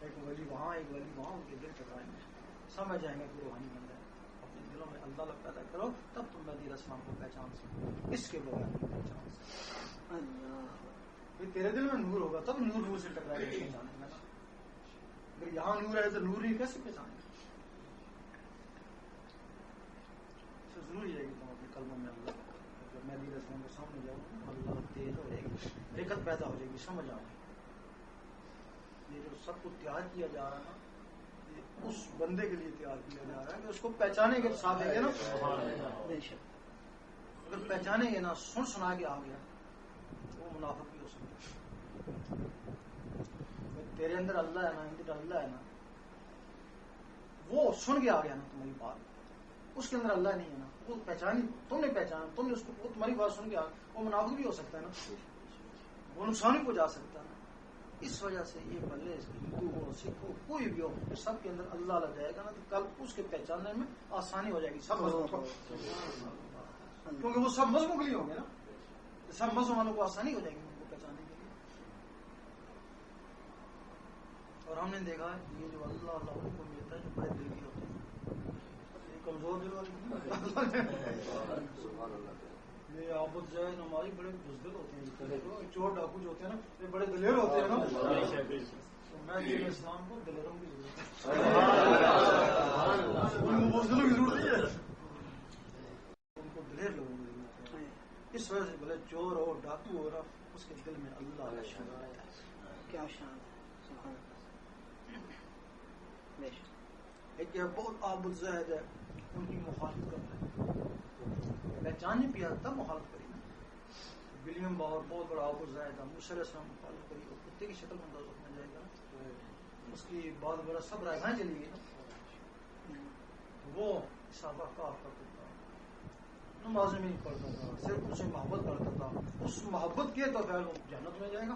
ایک ولی وہاں ایک ولی وہاں, ان کے دل ٹکرائیں گے, سمجھ جائیں گے کہ روحانی بندہ ہے. اپنے دلوں میں اللہ پیدا کرو تب تم مہدی علیہ السلام کو پہچان سکو, اس کے بغیر نہیں پہچان سکتے. تیرے دل میں نور ہوگا تب نور نور سے ٹکرائے گا پہچانے میں. اگر یہاں نور ہے تو نور نہیں کیسے پہچانے؟ ضروری ہے کہ تم اپنے قلبوں میں اللہ, جب مہدی علیہ السلام کے سامنے جاؤ اللہ تیز ہو جائے گی, دقت پیدا ہو جائے گی, سمجھ آئے گی. یہ جو سب کو تیار کیا جا رہا ہے نا, یہ اس بندے کے لیے تیار کیا جا رہا ہے کہ اس کو پہچانے کے ساتھ ہے نا. اگر پہچانے گے نا, سن سنا کے آ گیا وہ منافق بھی ہو سکتا ہے. تیرے اندر اللہ ہے نا, اندر اللہ ہے نا, وہ سن کے آ گیا نا تمہاری بات, اس کے اندر اللہ نہیں ہے نا, وہ پہچانی, تم نے پہچانا, تم نے اس کو, وہ تمہاری بات سن کے آ گیا, وہ منافق بھی ہو سکتا ہے نا, وہ نقصان بھی پہنچا سکتا ہے نا. اس وجہ سے یہ بلے ہندو ہو سکھ ہو کوئی بھی ہو, سب کے اندر اللہ لگ جائے گا نا تو کل اس کے پہچاننے میں آسانی ہو جائے گی. سب مذہب کیونکہ وہ سب مذہبوں کے لیے ہوں گے نا, سب مذہب والوں کو آسانی ہو جائے گی ان کو پہچاننے کے لیے. اور ہم نے دیکھا ہے یہ جو اللہ لوگوں کو ملتا ہے جو بڑے دل کے ہوتے ہیں, یہ کمزور دل والے یہ آبد جو ہے ہماری بڑے بزدل ہوتے ہیں, چور ڈاکو جو ہوتے ہیں نا یہ بڑے دلیر ہوتے ہیں نا. میں دین اسلام کو دلیروں کی ضرورت ہے, بزدلوں کی ضرورت نہیں ہے, ان کو دلیر لوگوں کی ضرورت ہے. اس وجہ سے بھلے چور ہو ڈاکو ہو رہا, اس کے دل میں اللہ کا شان ہے. کیا شان ہے. ایک ہے بہت عابد زاہد ہے، ان کی مخالفت کرتا ہے، پہچان نہیں پیا تب مخالفت کری نا۔ ولیم باور بہت بڑا عابد زاہد ہے، موسیٰ علیہ السلام مخالفت کری، اور کتے کی شکل میں دوزخ میں جائے گا، اس کی بات بڑا سب رائے کہاں چلی گئی نا۔ وہ صحابہ کا کرتا تھا، نماز میں نہیں پڑھتا تھا، صرف اسے محبت کرتا تھا، اس محبت کے تو خیر وہ جنت میں جائے گا۔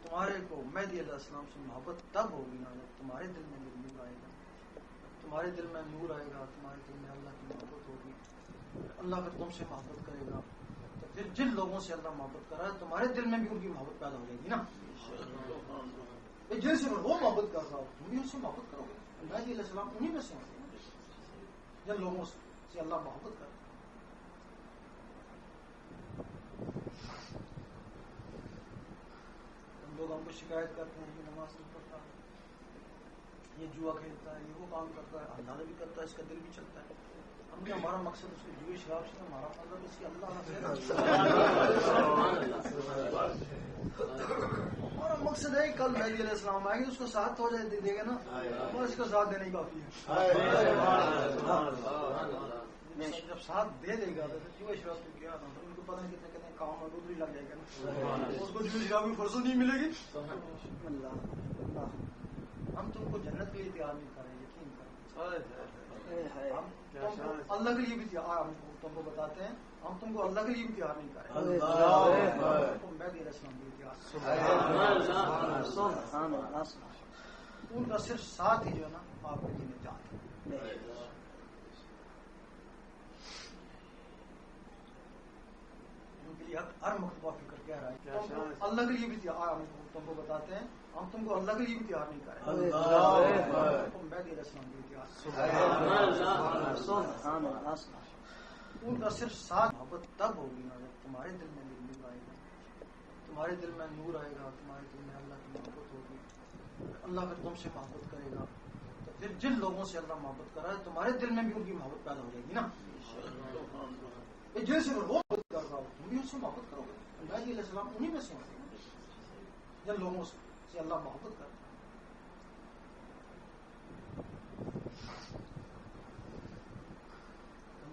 تمہارے کو مہدی علیہ السلام سے محبت تب ہوگی نا جب تمہارے دل میں نور آئے گا، تمہارے دل میں نور آئے گا، تمہارے دل میں اللہ کی محبت ہوگی، اللہ پھر تم سے محبت کرے گا، تو پھر جن لوگوں سے اللہ محبت کر رہا ہے تمہارے دل میں بھی ان کی محبت پیدا ہو جائے گی نا۔ جن سے وہ محبت کر رہا ہو تم بھی ان سے محبت کرو گے۔ مہدی علیہ السلام انہیں میں سے ہوتے ہیں جن لوگوں سے اللہ محبت کر رہا ہے۔ لوگ ہم کو شکایت کرتے ہیں کہ نماز نہیں پڑھتا، یہ جوا کھیلتا ہے، یہ وہ کام کرتا ہے، اندازہ بھی کرتا ہے، اس کا دل بھی چلتا ہے۔ ہم نے ہمارا مقصد اس کے جوئے شراب سے، ہمارا مطلب اس کی اللہ ہمارا مقصد ہے کل مہدی علیہ السلام آئیں گے اس کو ساتھ ہو جائے دے گا نا، اور اس کو ساتھ دینے ہی کافی ہے۔ جب ساتھ دے دے گا تو جوئے شراب کو کیا نا، ان کو پتہ نہیں کتنے کتنے کام اور ادھر ہی لگ جائے گا نا، اس کو جوئے شراب کی فرصت نہیں ملے گی۔ ہم تم کو جنت کے لیے تیار نہیں کر رہے، یقین کریں، ہم اللہ کے لیے بھی تیار، ہم تم کو بتاتے ہیں ہم تم کو اللہ کے لیے بھی تیار نہیں کر رہے، مہدی علیہ السلام کے لیے تیار، ان کا صرف ساتھ ہی جو ہے نا آپ کے لیے نجات ہے۔ ان کے لیے ہر مرتبہ فکر کہہ رہا ہے اللہ کے لیے بھی تیار، ہم تم کو بتاتے ہیں ہم تم کو اللہ کے لیے بھی تیار نہیں کر رہے، مہدی علیہ السلام کے لیے تیار، ان کا صرف ساتھ محبت تب ہوگی نا جب تمہارے دل میں نور آئے گا، تمہارے دل میں نور آئے گا، تمہارے دل میں اللہ کی محبت ہوگی، اللہ پھر تم سے محبت کرے گا، تو پھر جن لوگوں سے اللہ محبت کر رہا ہے تمہارے دل میں بھی ان کی محبت پیدا ہو جائے گی نا۔ جیسے وہ محبت کر رہا ہو تم بھی ان سے محبت کرو گے۔ مہدی علیہ السلام انہیں میں سے ہوتے ہیں جن لوگوں سے اللہ محبت کرتا ہے۔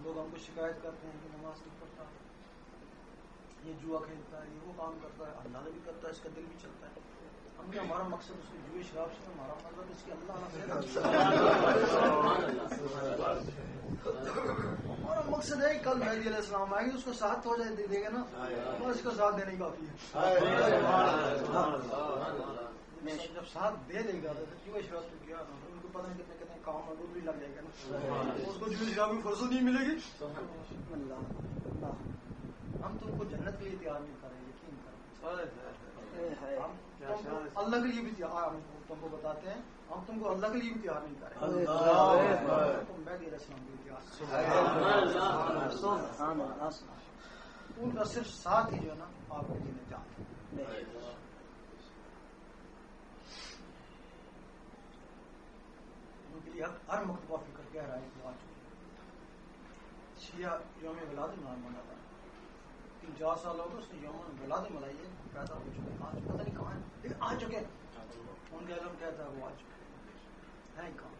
لوگ ہم کو شکایت کرتے ہیں کہ نماز نہیں پڑھتا، یہ جوا کھیلتا ہے، یہ وہ کام کرتا ہے، اندازہ بھی کرتا ہے، اس کا دل بھی چلتا ہے۔ ہم نے ہمارا مقصد اس کے جوئے شراب سے، ہمارا مطلب اس کی اللہ ہمارا مقصد ہے کل مہدی علیہ السلام آئیں گے اس کو ساتھ ہو جائے دے گا نا، اور اس کو ساتھ دینے ہی کافی ہے۔ جب ساتھ دے دے گا تو جوئے شراب کو کیا نا، ان کو پتہ نہیں کتنے کتنے کام اور ادھر ہی لگ جائے گا نا، اس کو جوئے شراب کی فرصت نہیں ملے گی۔ ہم تم کو جنت کے لیے تیار نہیں کر رہے، یقین کریں، ہم اللہ کے لیے بھی تیار، ہم تم کو بتاتے ہیں ہم تم کو اللہ کے لیے بھی تیار نہیں کر رہے، مہدی علیہ السلام کے لیے تیار، ان کا صرف ساتھ ہی جو ہے نا آپ کے لیے نجات ہے۔ ان کے لیے ہر مرتبہ فکر کہہ رہا ہے کہ آج شیعہ یوم ولادت مناتا ہے، 50 سال ہو گئے اس نے یوم ولادت منائی ہے، پیدا ہو چکے ہیں، آج پتہ نہیں کہاں ہے لیکن آ چکے ہیں۔ ان کا علم کہتا ہے وہ آ چکے ہیں کہاں،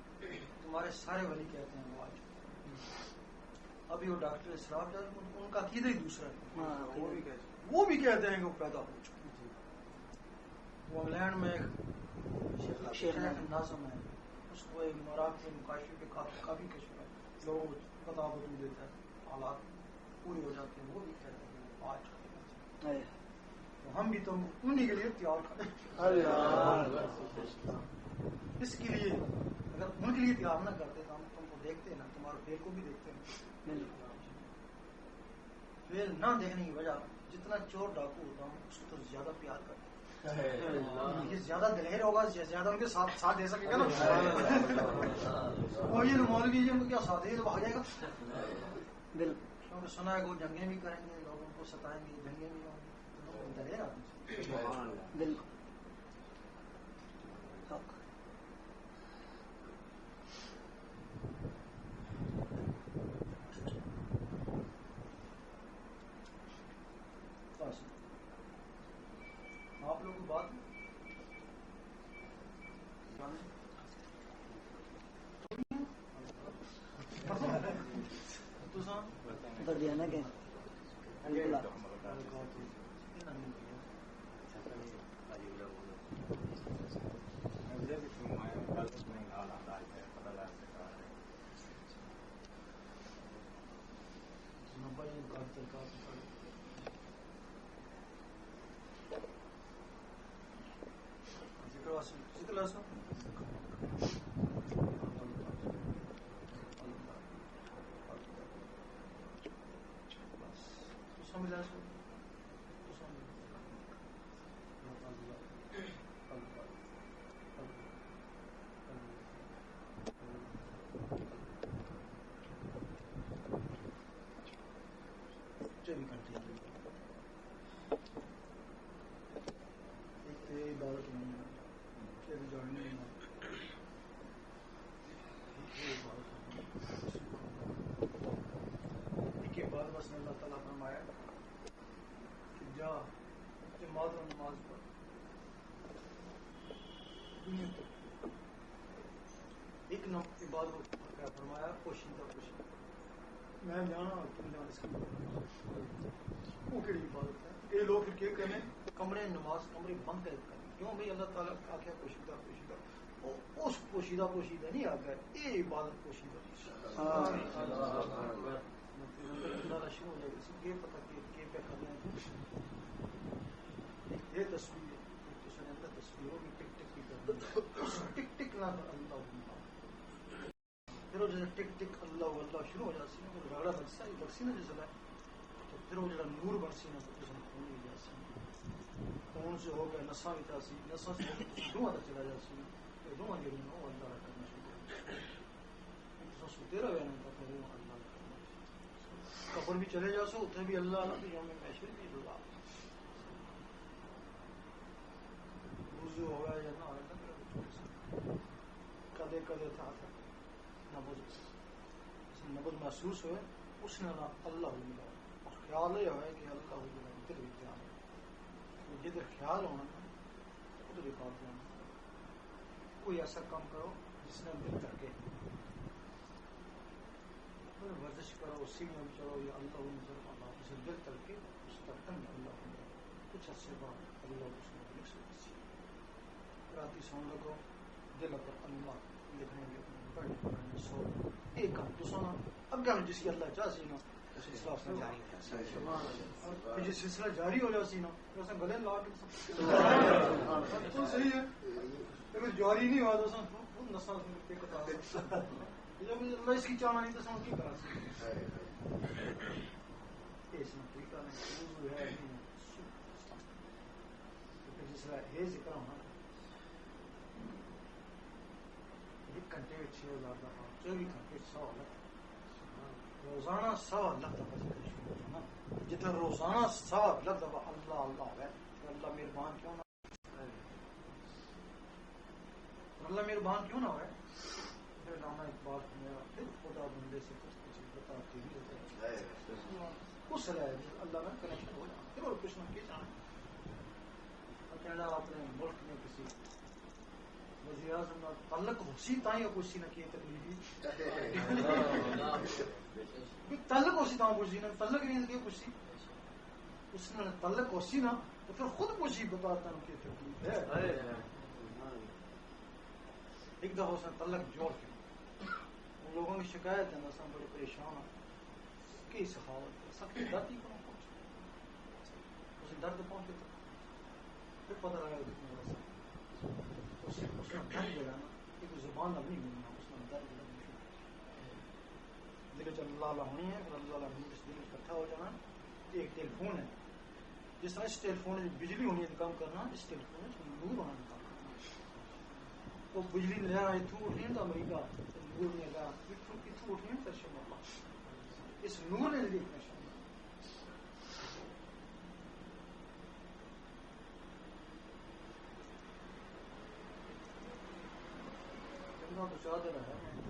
تمہارے سارے ولی کہتے ہیں وہ آ چکے ہیں۔ ابھی وہ ڈاکٹر اسراف جان ان کا عقیدہ ہی دوسرا ہے، وہ بھی کہتے ہیں کہ وہ پیدا ہو چکے ہیں۔ وہ انگلینڈ میں ایک شیخ ناظم ہے، اس کو ایک مراق کے مکاشفے کے کافی کشف ہے، لوگوں کو پتا بتو دیتا ہے، حالات پورے ہو جاتے ہیں، وہ بھی کہتے ہیں کہ وہ آ چکے ہیں۔ ہم بھی تم انہیں کے لیے تیار کریں، اس کے لیے اگر ان کے لیے تیار نہ کرتے تو ہم تم کو دیکھتے نا، تمہارے فیل کو بھی دیکھتے ہیں، فیل نہ دیکھنے کی وجہ جتنا چور ڈاکو ہوتا ہوں اس کو تو زیادہ پیار کرتے ہیں، یہ زیادہ دلیر ہوگا، زیادہ ان کے ساتھ دے سکے گا نا، وہ یہ مولوی جی ان کو کیا ساتھ دے تو بھاگ جائے گا، کیونکہ سنا ہے کہ وہ جنگیں بھی کریں گے، لوگوں کو ستائیں گے، جنگیں بھی ہوں گی، دلیر آدمی آپ لوگوں کو بات اللہ تعالیٰ فرمایا کہ جا جماعت و نماز پڑھ دنیا تک ایک عبادت کیا فرمایا پوشیدہ پوشیدہ میں جانا اور تم جانا اس کی وہ کہڑی عبادت ہے یہ لوگ پھر کیا کریں کمرے نماز کمرے بند کر کیوں بھائی اللہ تعالیٰ کا کیا پوشیدہ پوشیدہ اس پوشیدہ پوشیدہ نہیں آ گیا یہ عبادت پوشیدہ شروع ہو جائے گا یہ پتا کہ پہ کرنا ہے یہ تصویر تصویر ہوگی ٹک ٹک کی کرنا ٹک ٹک نہ اللہ پھر وہ جیسے ٹک ٹک اللہ اللہ شروع ہو جاتی ہے رگڑا بچسی نا جیسے تو پھر وہ جڑا نور بنسی نا تو خون بھی جاتی خون سے ہو گیا نساں بھی تاسی نساں سے دھواں تک چلا جاتی دھواں جڑی نا وہ اللہ کرنا شروع ہو سوتے رہے نا تو پھر وہ اللہ کرنا قبر بھی چلے جا سو اتنے بھی اللہ نہ تو یوم محشر بھی اللہ وضو ہو گیا یا نہ ہو گیا کدے کدے تھا نبض محسوس ہوئے اس نے نہ اللہ ہو ملا اور خیال یہ ہوئے کہ اللہ ہو ملا ادھر بھی دھیان جدھر خیال ہونا ادھر بھی بات ہونا کوئی ایسا کام کرو جس نے دل ترکے ورزش کرو سیڑھیوں میں چڑھو یا اللہ نظر اللہ اسے دل ترکے اس ترکن میں اللہ ہو جائے کچھ عرصے بعد اللہ اس نے لکھ سکتی راتی سون لگو دل پر اللہ لکھنے پڑھنے سو ایک کام تو سونا اگا میں جس کی اللہ چاہ سی نا سلسلہ جاری ہو جا سی نا گلے لا کے صحیح ہے اگر جاری نہیں ہوا تو نسل جب اللہ اس کی چاہنا نہیں تو سمجھ کی کرا سکتے اس میں طریقہ نہیں موضوع ہے جس طرح ہے ذکر ہونا ایک گھنٹے 6000 دفعہ 24 گھنٹے 100 لاکھ روزانہ 100 لاکھ دفعہ ذکر شروع ہونا جتنا روزانہ 100 لاکھ دفعہ اللہ اللہ ہے اللہ مہربان کیوں نہ اللہ مہربان کیوں نہ ہے علامہ اقبال میرا پھر خدا بندے سے کچھ بتاتی ہی اس طرح اللہ میں کنیکشن ہو جانا پھر اور کچھ نہ کیا جانا کہنا اپنے ملک میں کسی وزیر اعظم تعلق ہوسی تائیں یا کچھ نہ کیے تکلیفی تعلق ہوسی تاں کچھ نہ تعلق نہیں کیا کچھ اس نے تعلق ہوسی نہ تو پھر خود کچھ بتاتا ہوں کہ تکلیف ہے ایک دفعہ اس نے تعلق جوڑ کے ان لوگوں کی شکایت ہے نا بڑے پریشان ہیں کی سخاوت سب کی درد ہی کہاں پہنچے اسے درد پہنچے پھر پتہ لگا اس نے درد جگہ نا ایک زبان اب نہیں ملنا اس نے درد جگہ دل چ اللہ ہونی ہے پھر اللہ نور اس دل اکٹھا ہو جانا یہ ایک ٹیلی فون ہے جس طرح اس ٹیلی فون میں بجلی ہونی ہے کام کرنا اس ٹیلی فون میں نور ہونا کام کرنا وہ بجلی لہر آئی تھو اٹھنی تو امریکہ نور نے کہا کتوں اٹھنی ترشم اللہ اس نور نے دیکھنا شامل تو چاہ دے رہا ہے